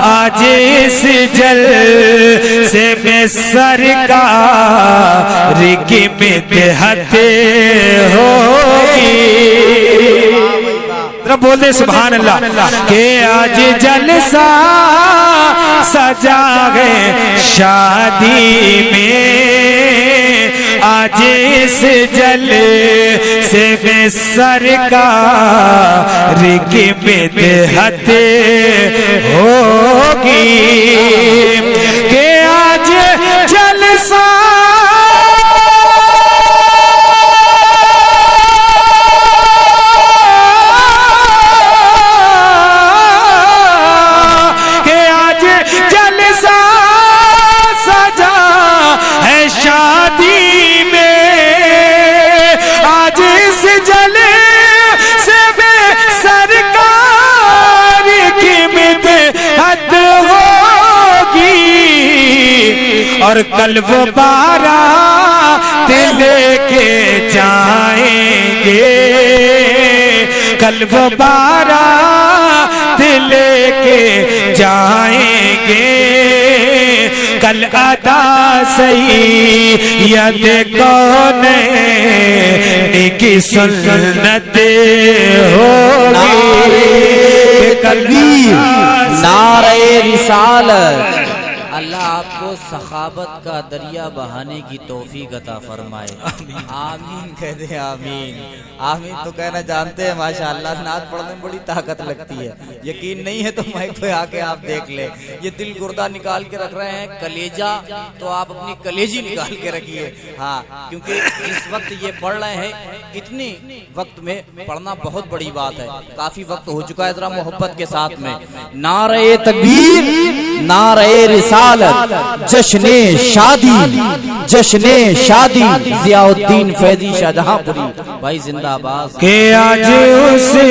आज इस जलसे में सरकार की मिदहत होगी। बोल दे सुभान अल्लाह। कि आज जलसा सजा है शादी में, आज इस जलसे में सरकार की मिदहत होगी। कि आज जलसा और कल वो बारात लेके जाएंगे, कल वो बारात लेके जाएंगे, कल अदा सैयद कौनैन की सुन्नत होगी, कल नारे रिसालत। अल्लाह आपको सखावत का दरिया बहाने की तौफीक अता फरमाए। आमीन कह दे, आमीन। आमीन तो कहना जानते हैं माशाअल्लाह, नात पढ़ने में बड़ी ताकत लगती है। यकीन नहीं है तो माइक पे आके आप देख ले। ये दिल गुर्दा निकाल के रख रहे हैं, कलेजा तो आप अपनी कलेजी निकाल के रखिए। हाँ, क्योंकि इस वक्त ये पढ़ रहे हैं, इतनी वक्त में पढ़ना बहुत बड़ी बात है। काफी वक्त हो चुका है, जरा मोहब्बत के साथ में नारे तकबीर, नारे रिसालत, जश्ने शादी, जश्ने शादी, जियाउद्दीन फैजी शाहजहांपुरी भाई जिंदाबाद। के आज से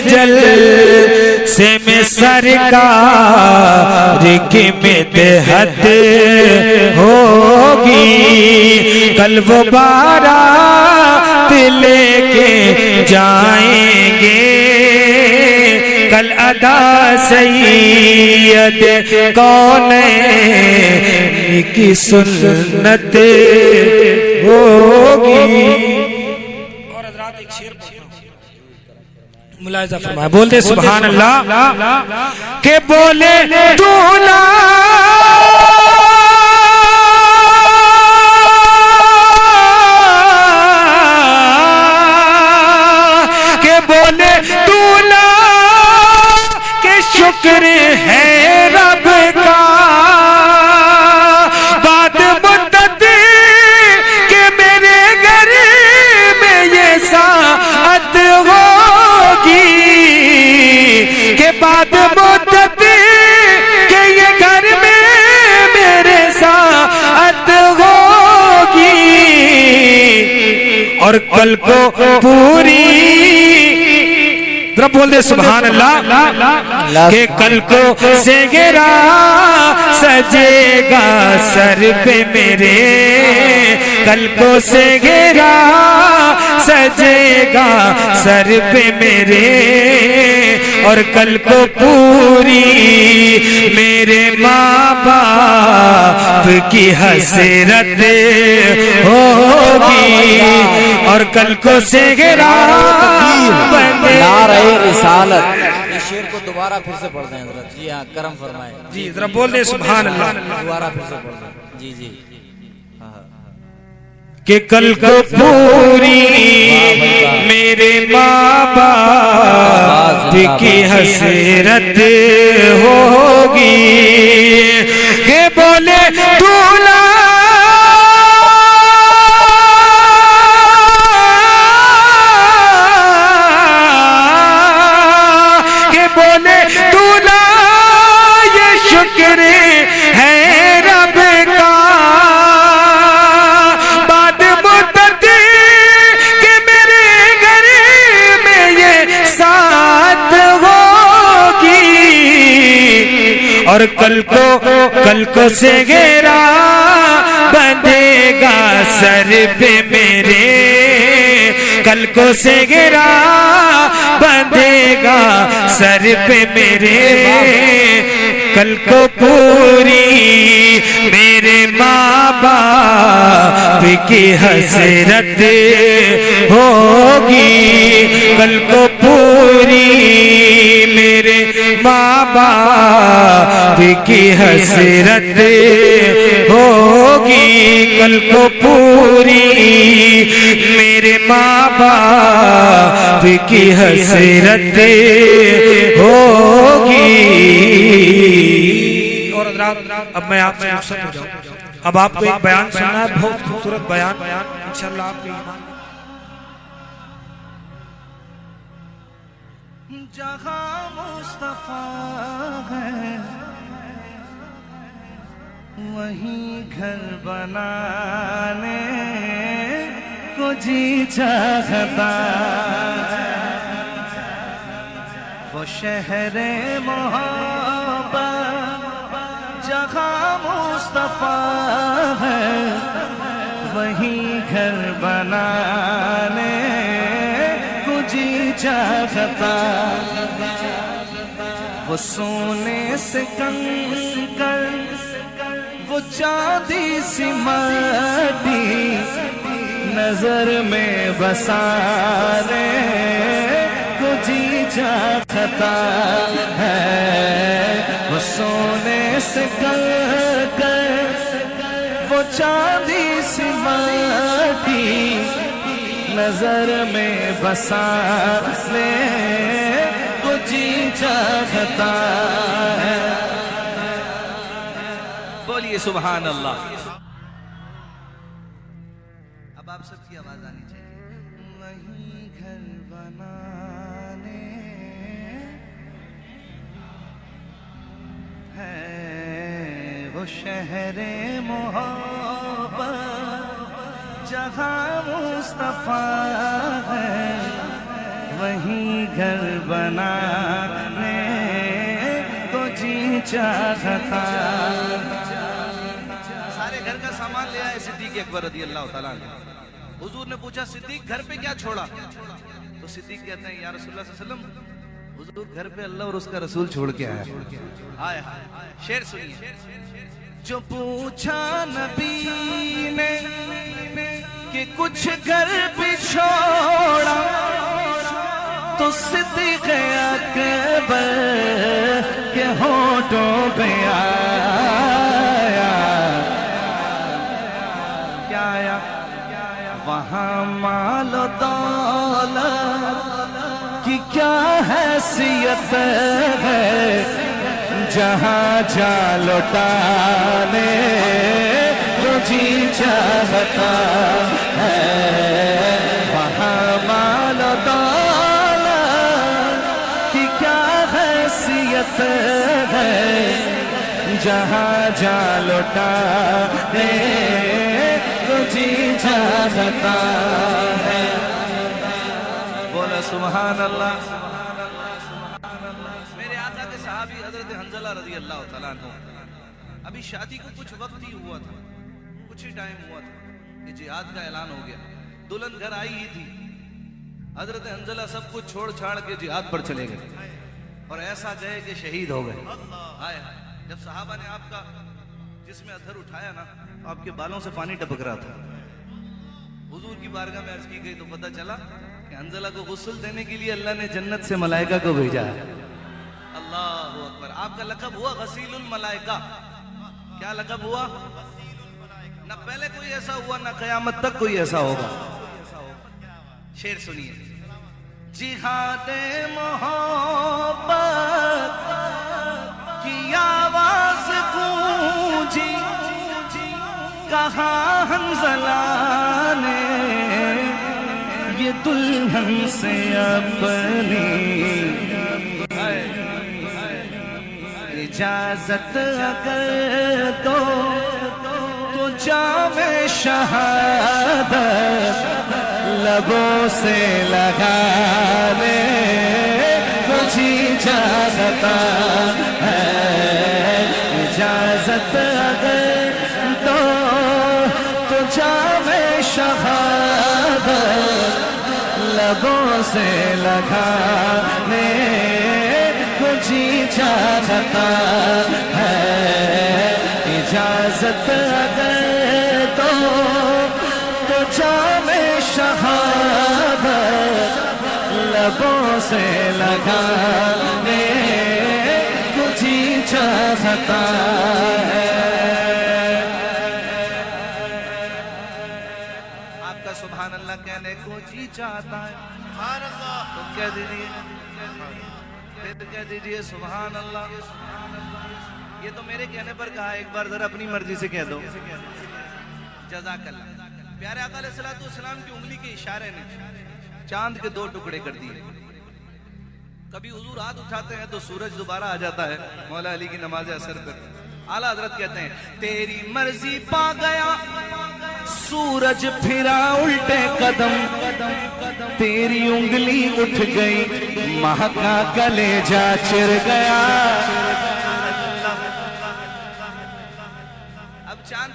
जल से में सरकार की मिदहत होगी, कल वो बारात लेके जाएंगे, कल अदा सैयद कौनैन की सुन्नत होगी। और हज़रात एक शेर मुलाहिज़ा फरमाए, बोल दे सुभान अल्लाह। के बोले दूल्हा शुक्र है रब का, बाद मुद्दत के मेरे घर में ये साअत होगी, के बाद मुद्दत के ये घर में मेरे साअत होगी, और कल को पूरी बोल दे सुभान अल्लाह। के कल को सेहरा सजेगा सर पे मेरे, कल को सेहरा सजेगा सर पे मेरे, और कल को पूरी मेरे माँ बाप की हसरत होगी, और कल को सेहरा नारे रिसालत। इस शेर को दोबारा फिर से पढ़ दें हज़रत। जी हाँ, करम फरमाए जी, जरा बोल दे सुभान अल्लाह। दोबारा फिर से पढ़ दें। जी जी। कि कल को पूरी मेरे माँ बाप की हसरत होगी, के बोले दूल्हा शुक्र है रब का, बाद मुद्दत के मेरे घर में ये साथ होगी, और कल को सेहरा बंधेगा सर पे मेरे, कल को सेहरा बंधेगा सर पे मेरे, कल को पूरी मेरे माँ बाप की हसरत होगी, कल को पूरी मेरे माँ बाप की हसरत होगी, कल को पूरी मेरे माँ बाप की हसरत होगी। और अब मैं आपसे रुखसत हो जाऊं। अब आपको एक बयान सुनना है, बहुत खूबसूरत बयान, इंशाअल्लाह आपके ईमान जहां मुस्तफा है वहीं घर बनाने को जी चाहता, वो शहरे मोहब्बत जहां मुस्तफा है वही घर बनाने को जी चाहता। वो सोने से कंकर वो चांदी सी माटी नजर में बसाने को जी चाहता है। वो सोने से कंकर वो चांदी सी माटी नजर में बसाने को जी चाहता है। बोलिए सुभान अल्लाह। अब आप सबकी आवाज आनी चाहिए। वही घर बनाने है वो शहरे मोहब्बत जहाँ मुस्तफा है वही घर बनाने को जी चाहता। सारे घर का सामान ले आए सिद्दीक अकबर रज़ी अल्लाह तआला अन्हु। हुजूर ने पूछा सिद्दीक घर पे क्या छोड़ा? तो सिद्दीक कहते हैं या रसूलुल्लाह सल्लल्लाहु अलैहि वसल्लम हुजूर घर पे अल्लाह और उसका रसूल छोड़ के आया। हाय हाय शेर सुनिए। जो पूछा नबी ने कि कुछ घर पे छोड़ा तो सिद्दीक अकबर के होठों पे आया। क्या आया? वहाँ माल दौलत की क्या हैसियत है जहाँ जा लौटाने को जी चाहता है। वहाँ माल दौलत की क्या हैसियत है जहाँ जा लौटाने को जी चाहता है। बोला सुभान अल्लाह। मेरे आका के सहाबी हजरत हंज़ला रज़ी अल्लाह तआला अन्हु अभी शादी को कुछ वक्त ही हुआ था, कुछ ही टाइम हुआ था कि जिहाद का ऐलान हो गया। दुल्हन घर आई ही थी। हजरत हंज़ला सब कुछ छोड़ छाड़ के जिहाद पर चले गए और ऐसा गए कि शहीद हो गए। हाय हाय। जब सहाबा ने आपका जिसमें अधर उठाया ना तो आपके बालों से पानी टपक रहा था। हुजूर की बारगाह में अर्ज की गई तो पता चला कि हंज़ला को गुस्ल देने के लिए अल्लाह ने जन्नत से मलाइका को भेजा है। अल्लाहु अकबर। आपका लक़ब हुआ गसीलुल मलाइका। क्या लक़ब हुआ? ना पहले कोई ऐसा हुआ ना क़यामत तक कोई ऐसा होगा। शेर सुनिए। जिहादे मोहब्बत की आवाज गूंजी कहा हंज़ला ने ये दुल्हन से अपनी इजाजत अगर तो जामे शहादत लबों से लगाने को जी चाहता है। इजाजत अगर तो जामे शहादत लबों से लगाने को जी चाहता है। इजाजत अगर तो जामे शहादत लबों से लगाने को जी चाहता है। आपका सुभान अल्लाह कहने को जी चाहता है। तो कह दीजिए, फिर कह दीजिए सुभान अल्लाह। ये तो मेरे कहने पर कहा, एक बार जरा अपनी मर्जी से कह दो जज़ाकल्लाह। प्यारे आका अलैहिस्सलातु वस्सलाम की उंगली के इशारे ने चांद के दो टुकड़े कर दिए। कभी हुजूर हाथ उठाते हैं तो सूरज दोबारा आ जाता है मौला अली की नमाज असर पर। आला हजरत कहते हैं तेरी मर्जी पा गया सूरज फिरा उल्टे कदम, तेरी उंगली उठ गई महका कलेजा चिर गया।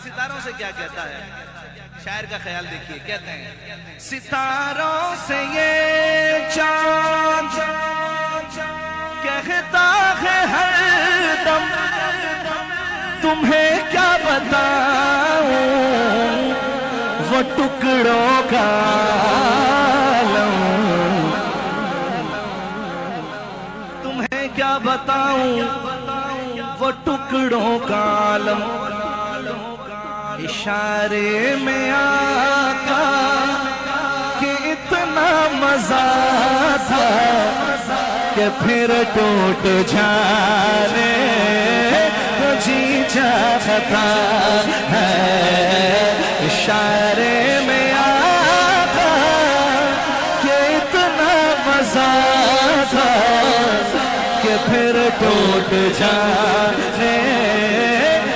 सितारों से क्या कहता है, शायर का ख्याल देखिए, कहते हैं सितारों से ये चांद कहता है हर दम, तुम्हें क्या बताऊं वो टुकड़ों का आलम, तुम्हें क्या बताऊं वो टुकड़ों का आलम। इशारे में आका कि इतना मजा था कि फिर टूट जाने को जी चाहता है। इशारे में आका कि इतना मजा था कि फिर टूट जाने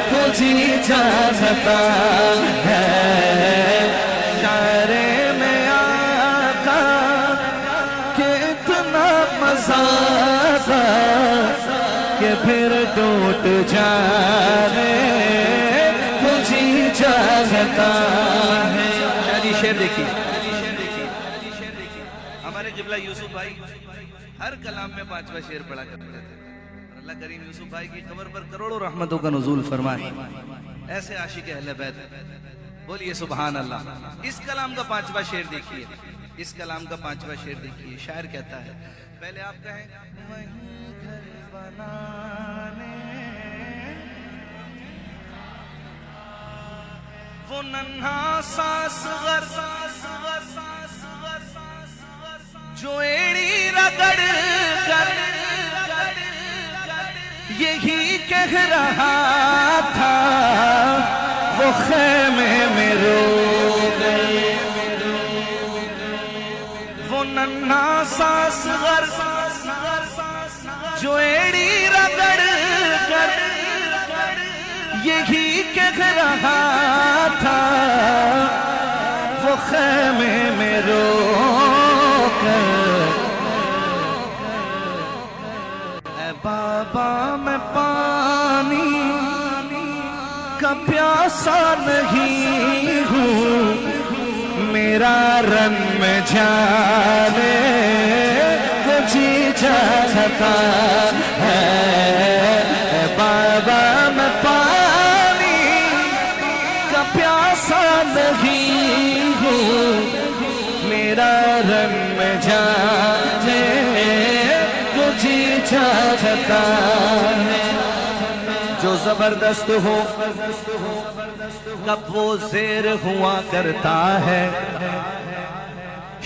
को जी चाहता है। इशारे में आका कि इतना मजा था कि फिर टूट जाने को जी चाहता है। शादी शेर देखिए, हमारे किबला यूसुफ भाई हर कलाम में 5वां शेर पढ़ा करते थे। अल्लाह करीम यूसुफ भाई की कब्र पर करोड़ों रहमतों का नुज़ूल फरमाए। ऐसे आशिक अहले बैत, बोलिए सुभान अल्लाह। इस कलाम का 5वां शेर देखिए, इस कलाम का 5वां शेर देखिए। शायर कहता है, पहले आप कहें वहीं घर बनाने वो नन्हा सासगर जो एड़ी रगड़ कर यही कह रहा था वो खेमे में रो गए। वो नन्हा सासगर जो एड़ी रगड़ कर यही कह रहा था वो खेमे में रो कर। बाबा मैं पानी का प्यासा नहीं हूँ, मेरा रन में जाने को जी चाहता है। बाबा मैं पानी का प्यासा नहीं हूँ, मेरा रन में जाने को जी चाहता है। जो जबरदस्त हो कब वो शेर हुआ करता है,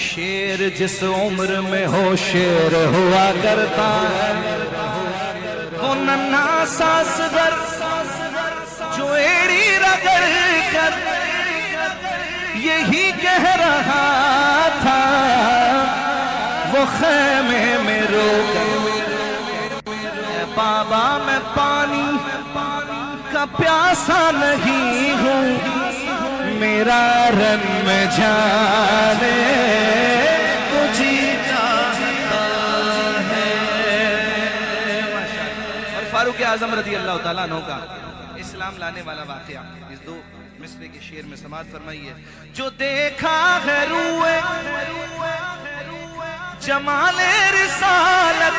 शेर जिस उम्र में हो शेर हुआ करता है। वो नन्हा सासगर जो एड़ी रगड़ कर यही कह रहा था वो खेमे में रो कर। बाबा मैं पानी का प्यासा नहीं हूँ, मेरा रन में जाने को जी चाहता है। और फारूक आजम रज़ी अल्लाह ताला अन्हु का इस्लाम लाने वाला वाक़या इस 2 मिसरे के शेर में समाअत फरमाइए। जो देखा है रूए जमाले रिसालत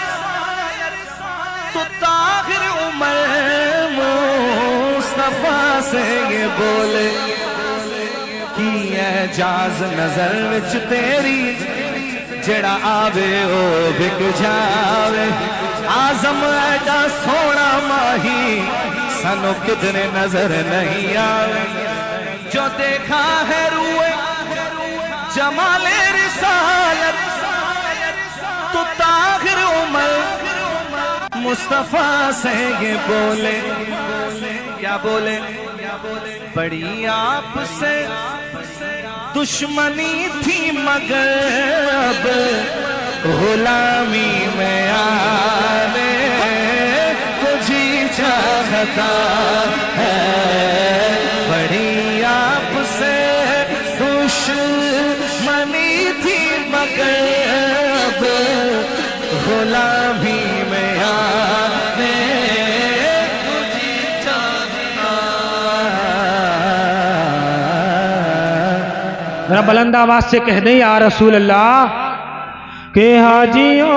तो ताहिर उमर मुस्तफा से ये बोले कि एजाज नजर विच तेरी जड़ा आवे ओ बिक जावे। आजम एडा सोना माही सानू किधरे नजर नहीं आवे। जो देखा है रूए जमाले रिसालत तो ताहिर उमर मुस्तफा से ये बोले, क्या बोले? बड़ी आपसे दुश्मनी थी मगर अब गुलामी में आने को जी चाहता है। बड़ी आपसे दुश्मनी थी मगर अब गुलामी में आने को जी चाहता जरा बुलंद आवाज से कह दे या रसूल अल्लाह के हाजियों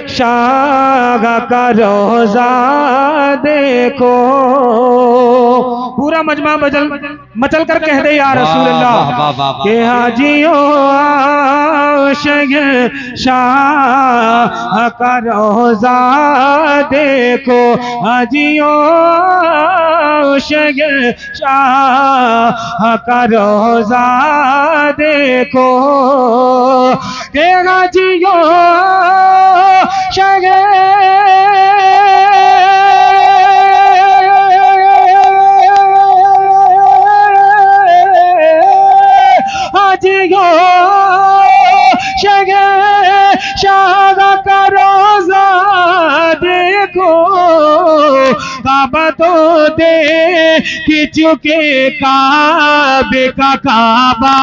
शाह का रोजा देखो। पूरा मजमा मचल कर कह दे या रसूल अल्लाह के हाजियों शाह का रोजा देखो। हाजियों शाह का रोजा देखो के हाजियों शाह का रोजा देखो। काबा तो देख चुके काबे का काबा।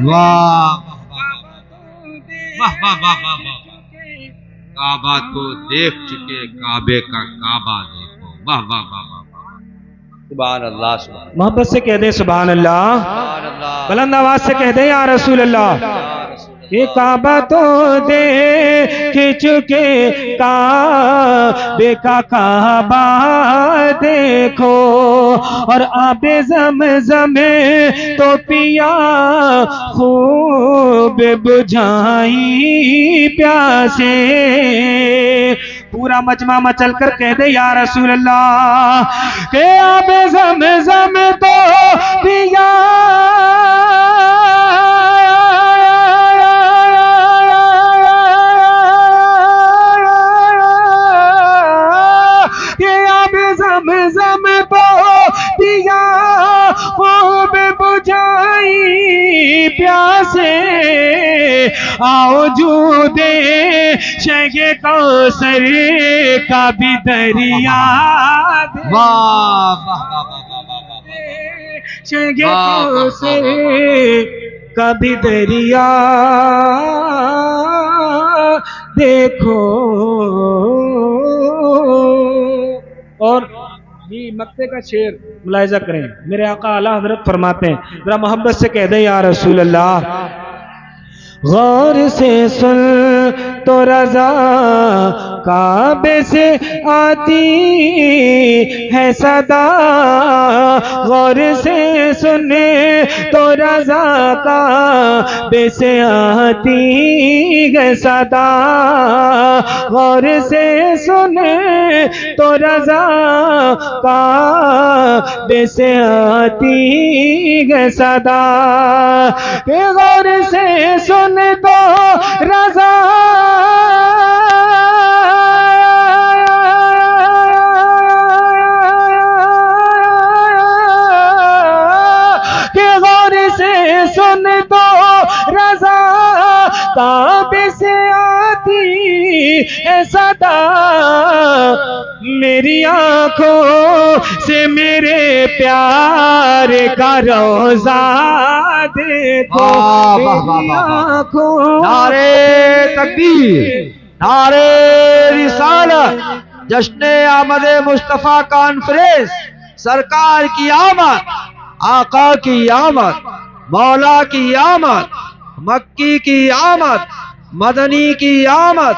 वाह वाह वाह वाह वाह वाह। काबा तो देख चुके काबे का काबा देखो। वाह वाह वाह वाह। सुभान अल्लाह। सुभान मोहब्बत से कह दे सुभान अल्लाह। बुलंद आवाज से कह दे या रसूल अल्लाह। ये काबा तो देख चुके काबे का काबा देखो। और आबे ज़मज़म तो पिया खूब बुझाई प्यासे। पूरा मजमा मचल कर कह दे या रसूल अल्लाह के आबे ज़मज़म तो पिया ज़मज़म तो पिया खूब बुझाई प्यासे। आओ जूदे शगे कौसर का भी दरिया। वाह शगे कौसर का भी दरिया देखो। और ये मक्के का शेर मुलाहिजा करें, मेरे आका आला हजरत फरमाते हैं, जरा मोहब्बत से कह दे या रसूल अल्लाह। गौर से सुन तो रजा काबे से आती है सदा। गौर से सुने तो रजा काबे से आती है सदा। गौर से सुने तो रजा काबे से आती है सदा। गौर से सुन तो रजा के गौर से सुन तो रजा काबे से आती है सदा। मेरी आंखों से मेरे प्यार का रोजा देखो। मेरी आंखों नारे तकबीर, नारे रिसालत, जश्न आमद मुस्तफ़ा कॉन्फ्रेंस, सरकार की आमद, आका की आमद, मौला की आमद, मक्की की आमद, मदनी की आमद,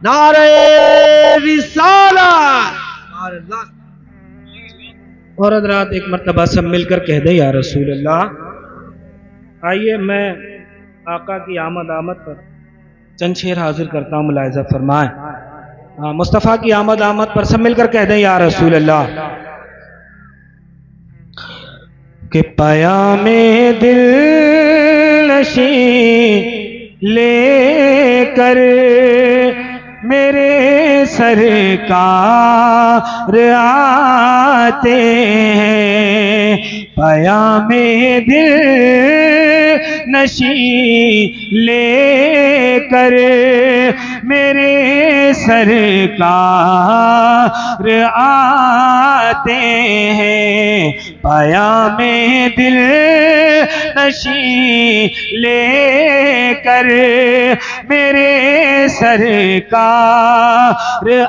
नारे रिसालत। और हज़रात एक मर्तबा सब मिलकर कह दे या रसूल अल्लाह। आइए मैं आका की आमद पर चंद शेर हाजिर करता हूँ, मुलाहिजा फरमाएं। मुस्तफ़ा की आमद पर सब मिलकर कह दें या रसूल अल्लाह के पयामे दिल नशी लेकर मेरे सरकार आते हैं। पयामे दिल नशी लेकर मेरे सरकार आते हैं। पयामे दिल नशी लेकर मेरे सरकार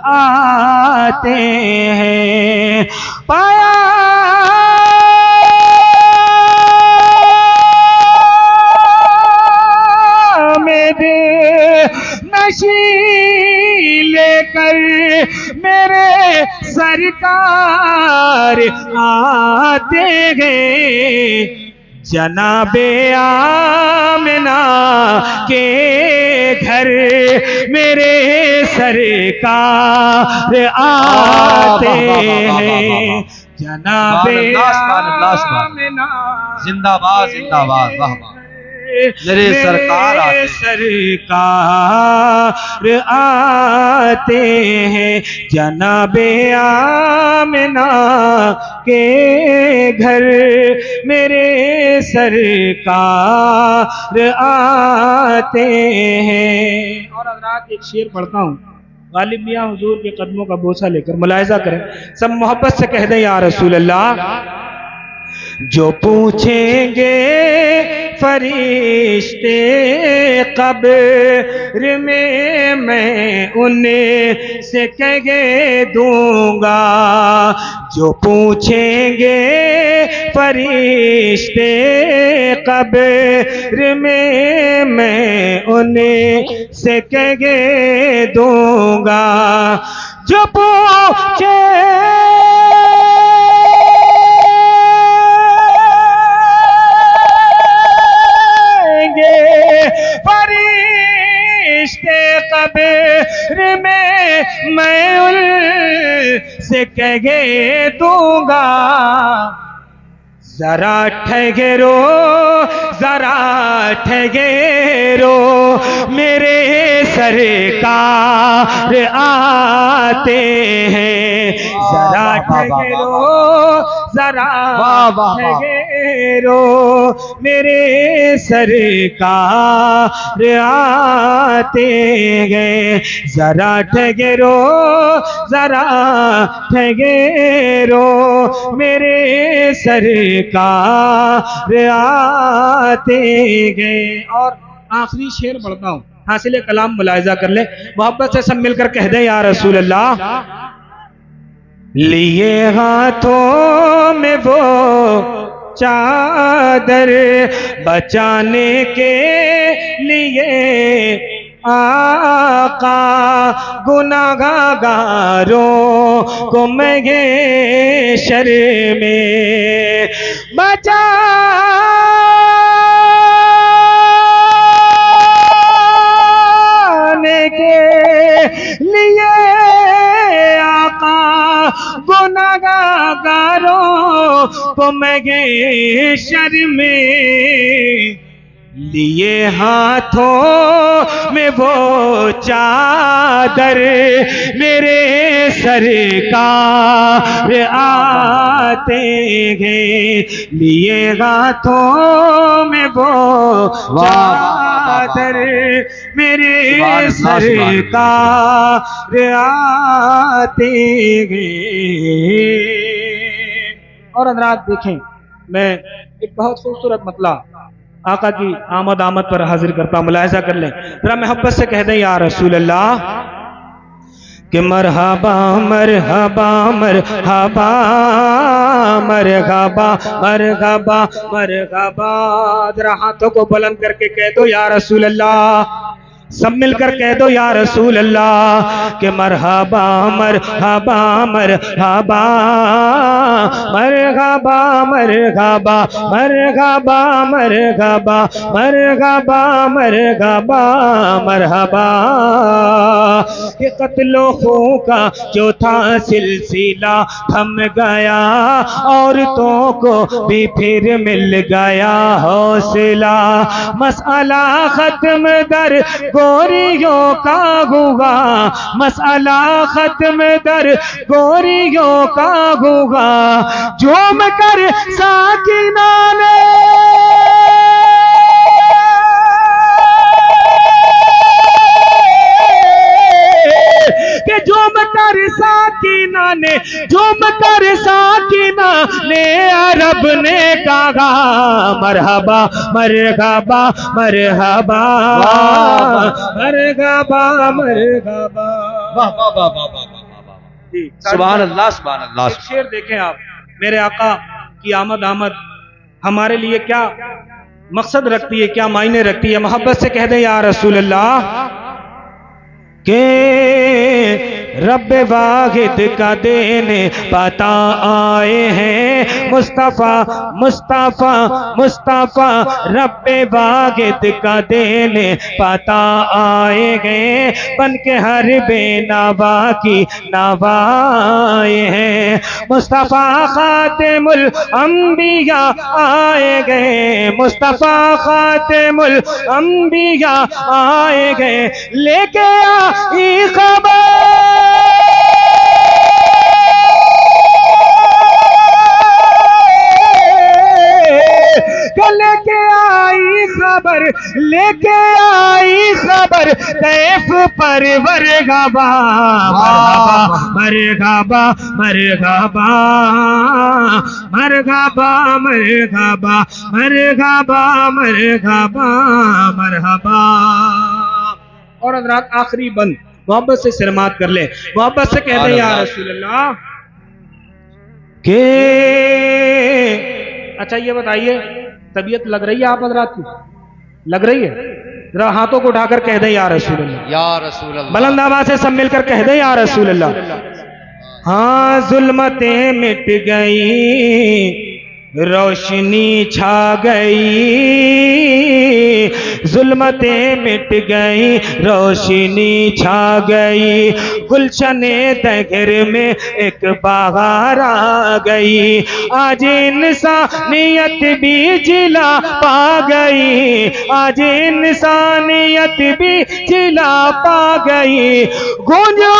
आते हैं। पाया नशी लेकर मेरे सरकार आते हैं। जनाबे आमिना के घर मेरे सरकार आते हैं। जनाबे आमिना जिंदाबाद जिंदाबाद, वाह वाह, मेरे सरकार आते हैं। जनाबे आमिना के घर मेरे सरकार आते हैं। और हज़रात एक शेर पढ़ता हूँ, गालिब मियाँ हुजूर के कदमों का बोसा लेकर मुलाहिजा करें, सब मोहब्बत से कह दें या रसूल अल्लाह। जो पूछेंगे फरिश्ते कब्र में मैं उनसे कह दूंगा। जो पूछेंगे फरिश्ते कब्र में मैं उनसे कह दूंगा। जो पूछे फरिश्ते कब्र में मैं उनसे कह दूंगा। जरा ठहरो जरा ठहरो मेरे सरकार आते हैं। जरा ठहरो जरा ठहरो मेरे सरकार आते हैं। जरा ठहरो जरा ठहरो मेरे सरकार आते हैं। और आखिरी शेर पढ़ता हूँ, हासिल कलाम मुलाहिजा कर ले, मोहब्बत से सब मिलकर कह दे या रसूल अल्लाह। लिए हाथों में वो चादर बचाने के लिए आका गुनाहगारों को महशर में बचाने के लिए आका गुनाहगारों को महशर में लिए हाथों में वो चादर मेरे सरकार आते हैं। लिए हाथों में वो चादर मेरे सरकार आते हैं। और हज़रात देखें, मैं एक बहुत खूबसूरत मतला आका की आमद आमद पर हाजिर करता, मुलाहिजा कर लें जरा, मोहब्बत से कह दें या रसूल अल्लाह कि मरहबा मरहबा मरहबा मरहबा मरहबा मरहबा। जरा हाथों को बुलंद करके कह दो या रसूल अल्लाह, सब मिलकर कह दो या रसूल अल्लाह कि मरहबा मरहबा मरहबा मरहबा मरहबा मरहबा मरहबा मरहबा मरहबा मरहबा। ये कत्लो खून का जो था सिलसिला थम गया, औरतों को भी फिर मिल गया हौसला। मसला खत्म दर गोरियों का हुआ, मसला खत्म दर गोरियों का हुआ। झूम कर साकिना ने के झूम कर साकिना ने झूम कर साकिना ने अरब ने कहा मरहबा मरहबा मरहबा मरहबा मरहबा। वाह वाह वाह वाह वाह, सुभान अल्लाह सुभान अल्लाह। एक शेर देखें आप, मेरे आका की आमद आमद हमारे लिए क्या मकसद रखती है, क्या मायने रखती है। मोहब्बत से कह दे या रसूल अल्लाह के रब वाहिद का देने पता आए हैं मुस्तफ़ा मुस्तफ़ा मुस्तफ़ा रब वाहिद का देने पता आए हैं बन के हर बेनवा की नवाए हैं मुस्तफ़ा खातिमुल अंबिया आए गए मुस्तफ़ा खातिमुल अंबिया आए गए लेके आई खबर लेके आई खबर लेके आई खबर तैफ पर मरहबा मरहबा मरहबा मरहबा मरहबा मरहबा मरहबा मरहबा। और हज़रात आखिरी बंद मोहब्बत से सिरमात कर ले, मोहब्बत से कहते हैं या रसूल अल्लाह के। अच्छा ये बताइए तबीयत लग रही है आप हज़रात की? लग रही है? जरा हाथों को उठाकर कह दें या रसूल अल्लाह, या रसूल अल्लाह। बुलंद आवाज़ से सब मिलकर कह दें या रसूल अल्लाह। हाँ जुल्मतें मिट गई रोशनी छा गई जुल्मतें मिट गई रोशनी छा गई गुलशने तहर में एक बहार आ गई आज इंसानियत भी जिला पा गई आज इंसानियत भी जिला पा गई गूंजो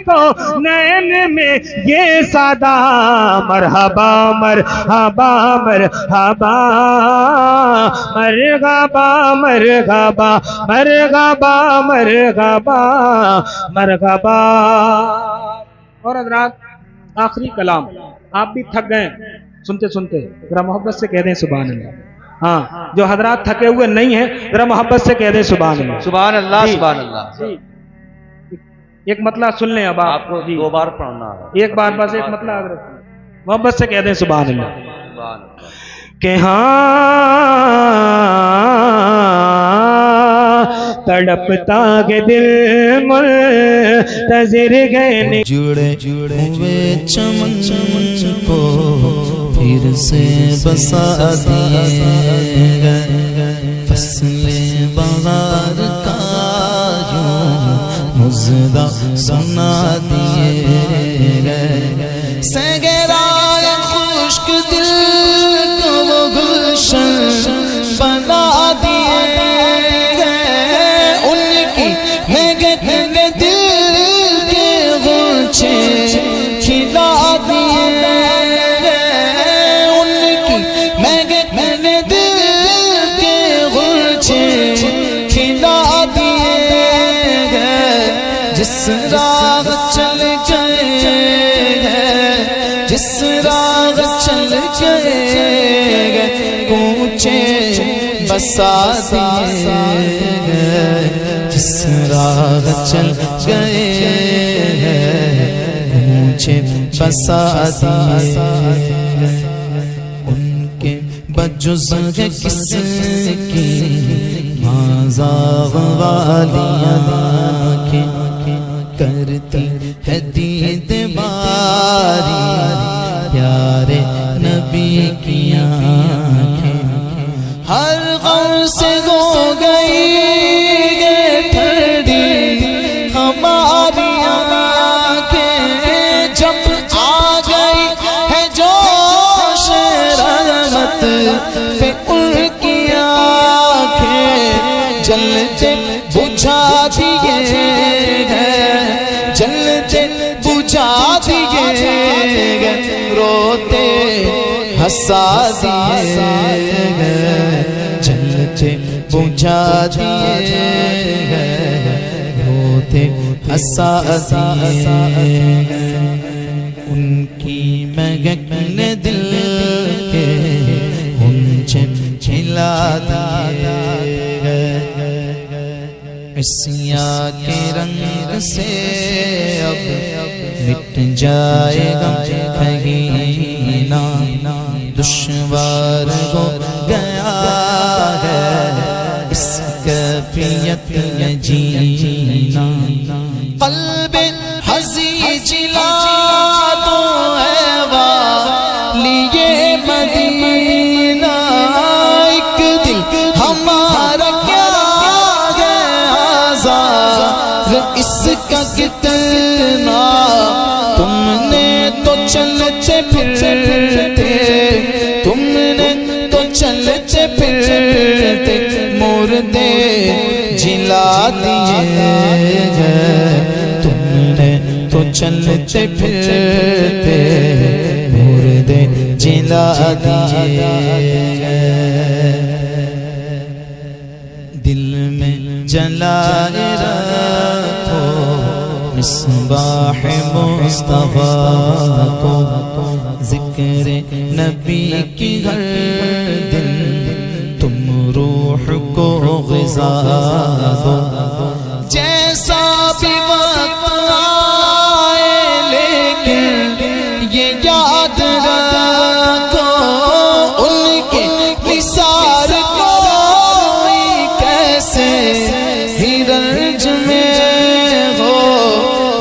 को नैन में ये सादा मरहबा मरहबा मरहबा मरहबा मरहबा मरहबा मरहबा मरहबा। और हज़रात आखिरी कलाम, आप भी थक गए सुनते सुनते, जरा मोहब्बत से कह दें सुभान अल्लाह। हाँ जो हज़रात थके हुए नहीं है जरा मोहब्बत से कह दें सुभान अल्लाह सुभान अल्लाह सुभान अल्लाह। एक मतला सुन लें अब आपको 2 बार पढ़ना है, एक बार बस एक मतला मोहब्बत से कह दें सुभान अल्लाह के। हाँ तड़पता के दिल मुंतज़िर गए जुड़े हुए चमन को फिर से बसा दिए फसले बहार का मुज़दा सुना दिए गए सगराए खुश्क दिल को वो गुलशन बना दिए गए उनकी महकने दिल के गुलछे खिला दिए गए उनकी महकने दिल के गुलछे खिला दिए जिस राग चल गए जिस राग चल गए कूचे बसा दिए जिस राग चल गए कूचे बसा दिए उनके बजुज़ है किसकी माज़ाग वालियाँ के करती है दीद बारी प्यारे नबी की आँखें हर गम से हो गई ठंडी हमारी आँखें जब आ गई है जोश रहमत पे उनकी आँखें जलते बुझा दिए जलते बुझा दिए रोते हंसा दिए जलते बुझा दिए रोते हंसा दिए उनकी महकन दिल के उनसे खिला दिए सिया के जाएगा कहीं ना, दुश्वार हो गया है इस कैफियत में जीना। क़ल्बे हज़ी जिला तो है वालिए मदीना, एक दिल हमारा क्या है आज़ाद इसका कितना, तुमने तो चलते फिरते, तुमने तो चलते फिरते मुर्दे जिला दिए हैं, तुमने तो चलते फिरते मुर्दे जिला दिए हैं। दिल में जलाए रखो मिसबाह मुस्तफा को, जिक्र नबी की हर दिन तुम रूह को ग़िज़ा दो। जैसा भी वक्त आए लेकिन ये याद रखो, उनके निसार कोई कैसे हिरज में हो,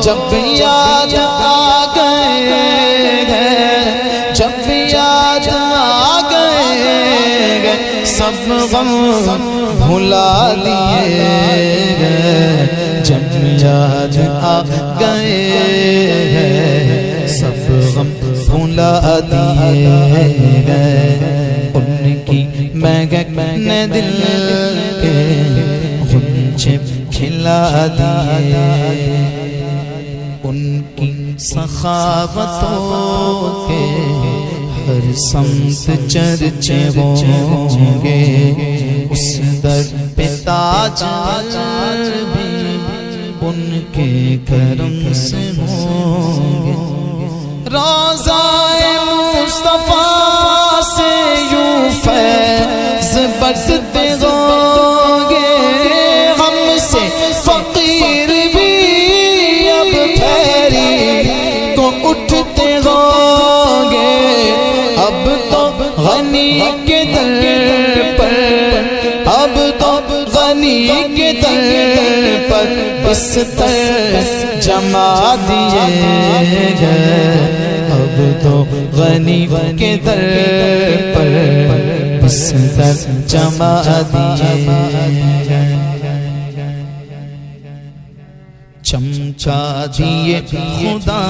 जब याद आ गए हैं, जब याद आ गए हैं, सब गम भुला दिए हैं, जब याद आ गए हैं, सब गम भुला दिए हैं। उनकी महक ने दिल के गुंजे खिला दिए, उनकी सखावतों के हर समत चर्चे होंगे, उस दर पे ताज भी उनके करम से होंगे। रोज़ाए मुस्तफा से यूं फैज़ बरसते होंगे, हमसे फकीर भी अब पैरी को उठते होंगे। अब तो गनी के दर पर, अब तो गनी के दर पर बिस्तर जमा दिए गए, अब तो गनी के दर पर बिस्तर जमा दिए गए। चमका दिए खुदा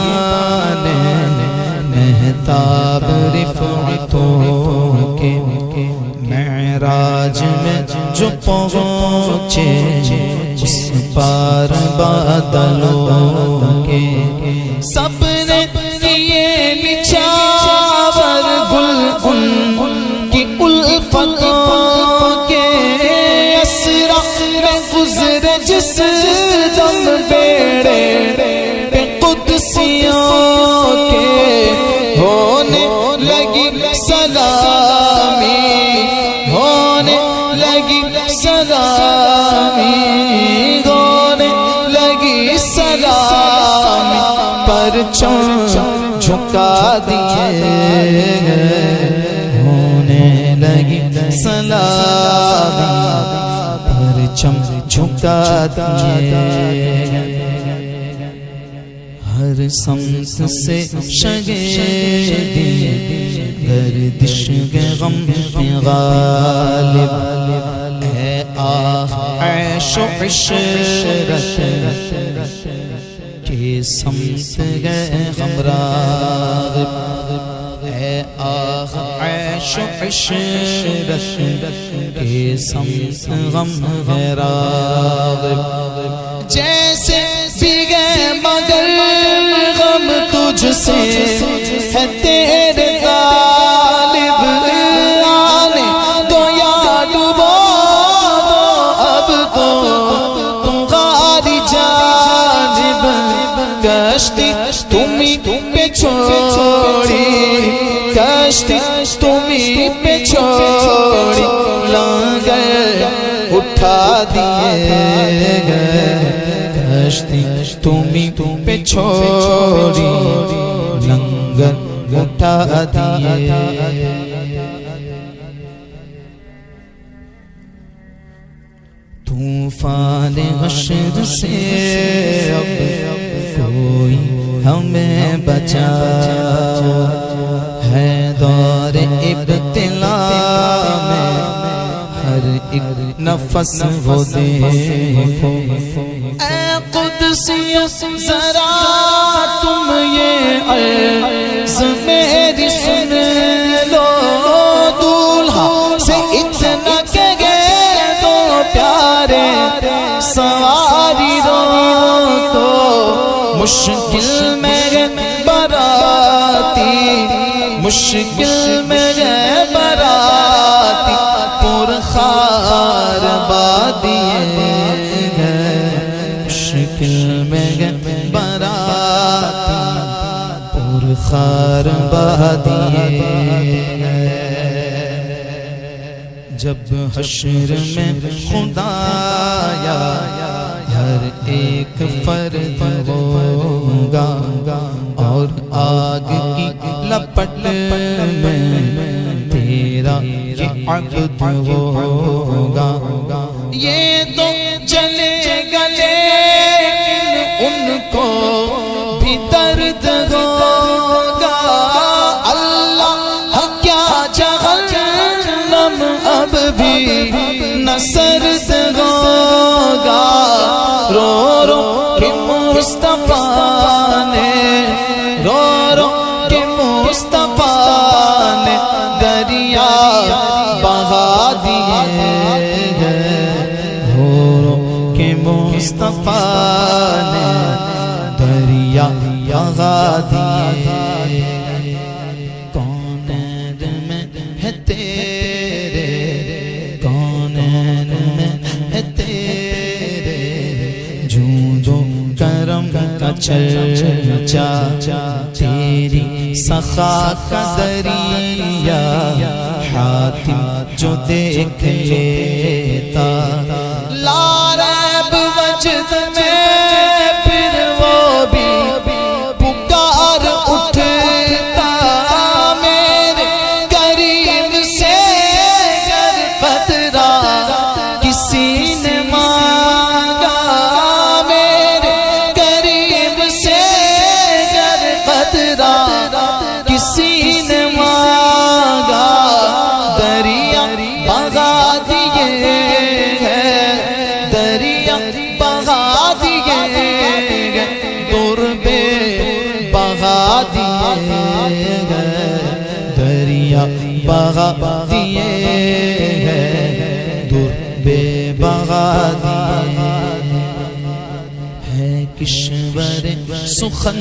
ने मेहताब रिफ़अतों के, मेराज में जो पहुँचे उस पार बादलों के, सबने किए निछावर गुल उनकी उल्फतों के, असरा में गुज़रे जिस दम बेड़े पे कुदसियों के, होने लगी सलामी, होने लगी सलामी, होने लगी सलामी, परचम झुका दिए होने लगी सलामी, परचम झुका दिए। हर समत से शगेदी गर्दिश के गम में गालिब, है ऐशो इशरत के समत गए हमराग़िब, है ऐशो इशरत के समत गम है राग़िब। जैसे भीगे मगर गम तुझसे है तेरे गालिब, आने दो या डुबो दो अब तो तुम गारी जानिब, कश्ती तुम्ही पे छोड़ी कश्ती तुम्हीं पे छोड़ी लंगर उठा दिए गए कश्ती तुम्हीं पे छोड़ी लंगर उठा दिए तूफान हश्र से अब कोई हमें बचा है दौर इब्तिला में हर एक नफस वो देखो ऐ कुदसिया जरा तुम ये अर्ज़ मेरी सुन लो दूल्हा से इतना के गए तो प्यारे सवारी रो तो मुश्किल में बराती मुश्किल में बराती पुरखार बादिए मुश्किल में बराती पुरखार बादिए जब हश्र में खुदाया हर एक फर्द होगा और आग की लपट में तेरा ये अब्द होगा ये तो चले गले उनको भी दर्द होगा अल्लाह क्या जहन्नम अब भी न सर्द होगा रो रो के मुस्तफा ने रो रो के मुस्तफा ने दरिया बहा दिए रो रो के मुस्तफा ने दरिया बहा दिए कौन में है तेरे कौन में है तेरे जो करम का चर्चा तेरी सखा का दरिया हातिम जो देख लेता लारैब वजद में फिर वो भी पुकार उठता मेरे करीब से गर खतरा किसी ने मांगा मेरे करीब से गर खतरा किसी ने मांगा दरिया बहा दिए है दरिया बहा दिए है दुर्बे बहा दिए है दरिया बहा दिए है दुर्बे बहा दिए है किश्वर सुखन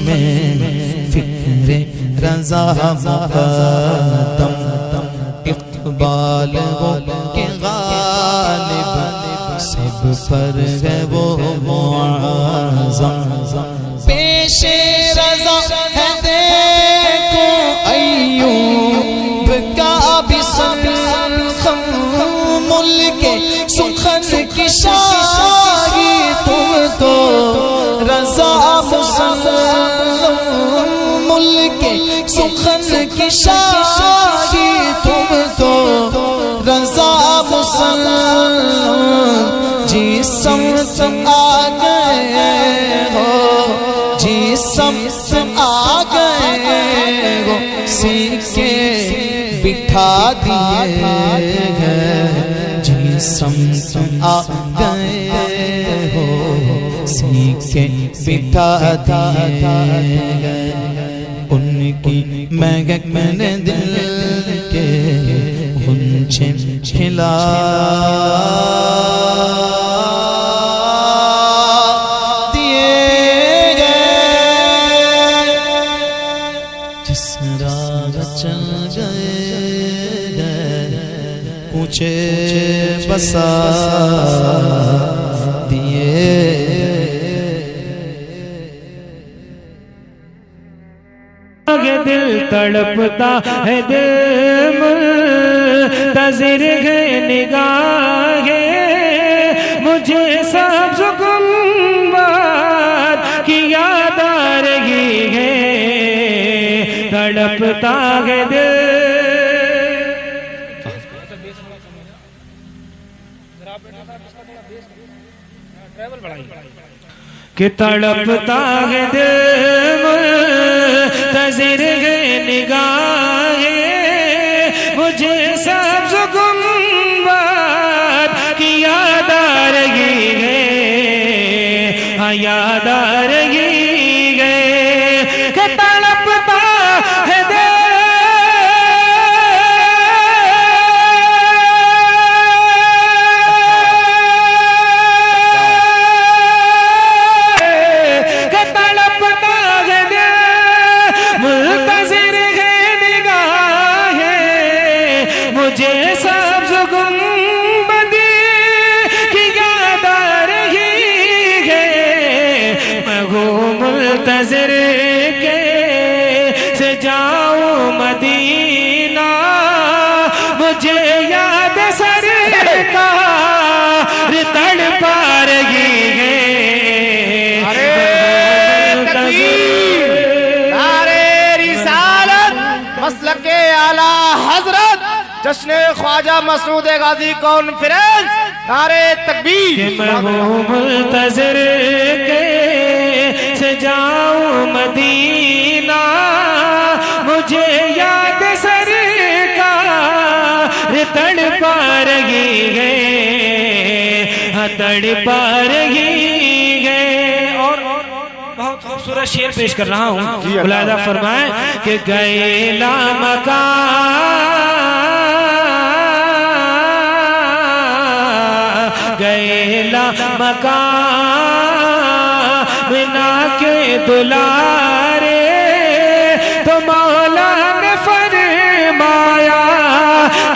में फिक्रे रज़ा मुक़द्दम इक़बाल वो के गालिब सब पर है वो मुअज़्ज़म पेशे रज़ा है देखो अय्यूब का भी सनखम मुल्के सुखन की शाही तुमको रज़ा मुसल्लम मुल्के सुखन की शाही तुमको रज़ा मुसल्लम जी समत आ गए हो जी समत आ गए हो सीखे बिठा दिए गए जी समत आ गए हो सीखे बिठा दिए गए उनकी महक मैंने दिल के गुंचे खिला दिए गए जिस राह चल गए पूछे बसा दिए है दिल तड़पता है दिल मुंतज़िर है निगाहें मुझे सब गुंबद की याद आ रही है तड़पता है दिल कि तड़पता है दिल मुंतज़िर है निगाहें मुझे सब्ज़ गुंबद की याद आ रही है याद आ रही है कि तड़पता है दिल मुंतज़िर के से जाऊं मदीना मुझे याद सरकार तड़पा रही है नारे रिसालत मसलके आला हजरत जश्न ख्वाजा मसऊद गाजी कॉन्फ्रेंस नारे तकबीर मुंतज़िर के से जाऊं मदीना मुझे याद सरकार तड़पा रही है तड़पा रही है और बहुत खूबसूरत शेर पेश कर रहा हूँ मुलाहिज़ा फरमाएं कि गए मकान बिना के दुलारे तो मौला ने फरमाया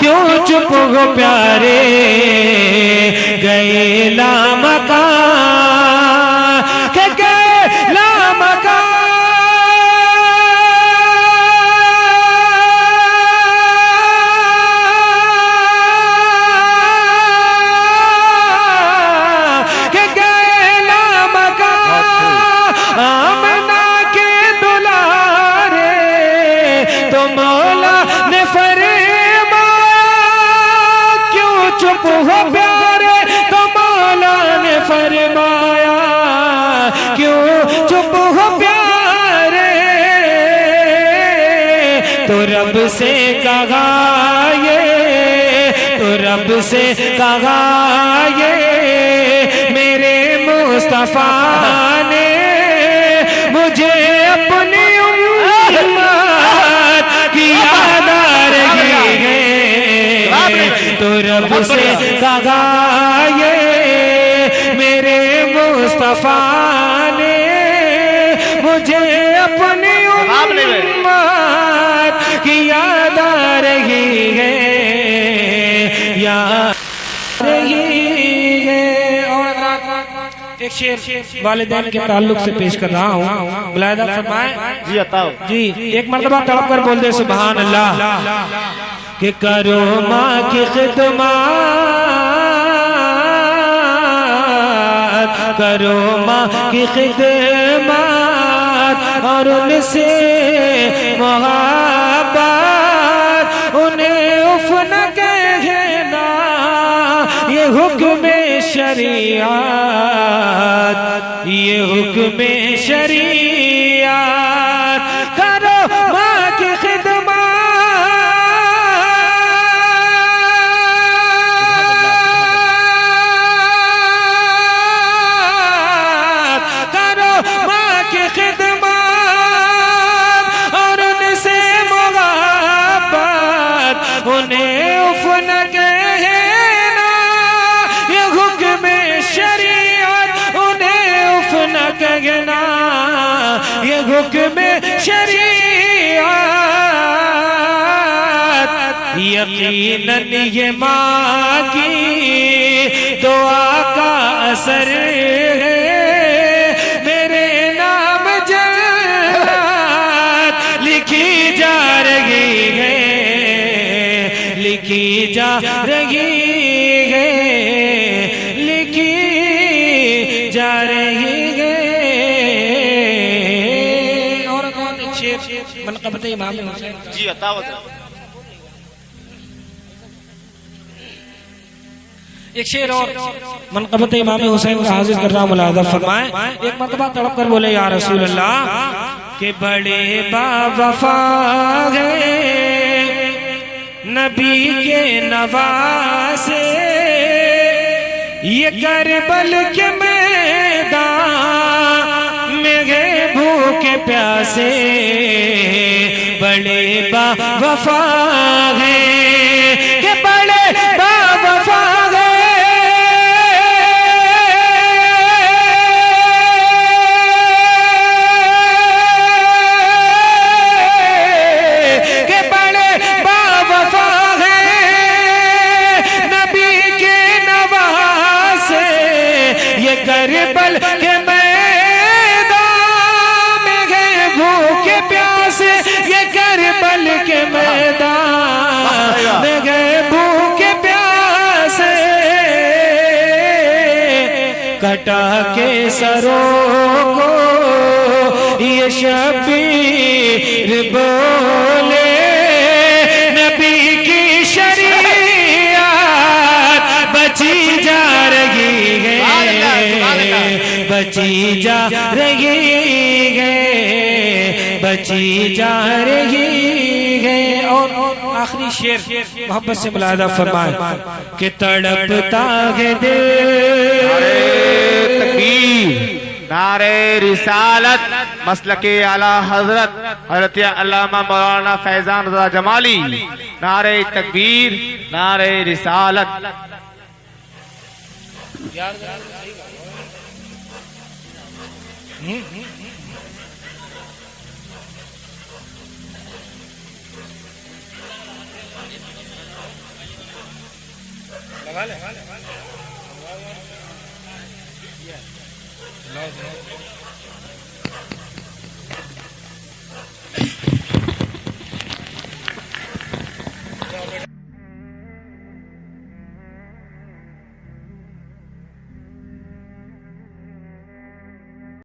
क्यों चुप हो प्यारे गए लामकान के गए लामकान हो प्यारे तो मौला ने फरमाया क्यों चुप हो प्यारे तो रब से कहा ये तो रब से कहा ये मेरे मुस्तफा ने मुझे अपनी उम्मत की याद आ रही है तो रब से कहा ये मेरे मुस्तफा ने मुझे अपनी उम्मत की याद आ रही है याद रही है। और एक शेर वालिदैन के ताल्लुक से पेश कर रहा हूँ मुलाहिज़ा फरमाएं जी एक मर्तबा तड़प कर बोल दे सुभान अल्लाह कि करो माँ की खिदमत करो माँ की खिदमत और उनसे मोहब्बत उन्हें उफ न कहना ये हुक्म शरीयत ये हुक्म शरीयत करो माँ की खिदमत उन्हें उफ न कहना ये हुक्म शरीयत उन्हें उफ न कहना ये हुक्म शरीयत यकीनन ये माँ की दुआ का असर है मेरे नाम जन्नत लिखी लिखी जा रही है, लिखी जा रही है। और कौन एक शेर मनक़बत इमाम हुसैन जी अतावत एक शेर और मनक़बत इमाम हुसैन का हाजिर कर रहा हूं, मुलाहिज़ा फरमाएं। एक मरतबा तड़प कर बोले या रसूल अल्लाह के बड़े बावफा है नबी के नवासे, ये करबल के मैदान में गए भूखे प्यासे, बड़े बावफा है के बड़े बावफा है के बड़े बावफा है नबी के नवासे, ये करबल के मैदान में गए भूखे प्यासे, ये करबल के मैदान में गए भूखे प्यासे, कटा के सरों को ये शबीर बोले, नबी की शरीयत बची जा रही है, बची जा रही है, बची जा रही है। और आखिरी शेर मोहब्बत से मुलाहिज़ा फरमाए कि तड़पता है दिल, नारे रिसालत मसलके आला हजरत हजरत अल्लामा मौलाना फैजान रज़ा जमाली, नारे तकबीर, नारे रिसालत। लगा ले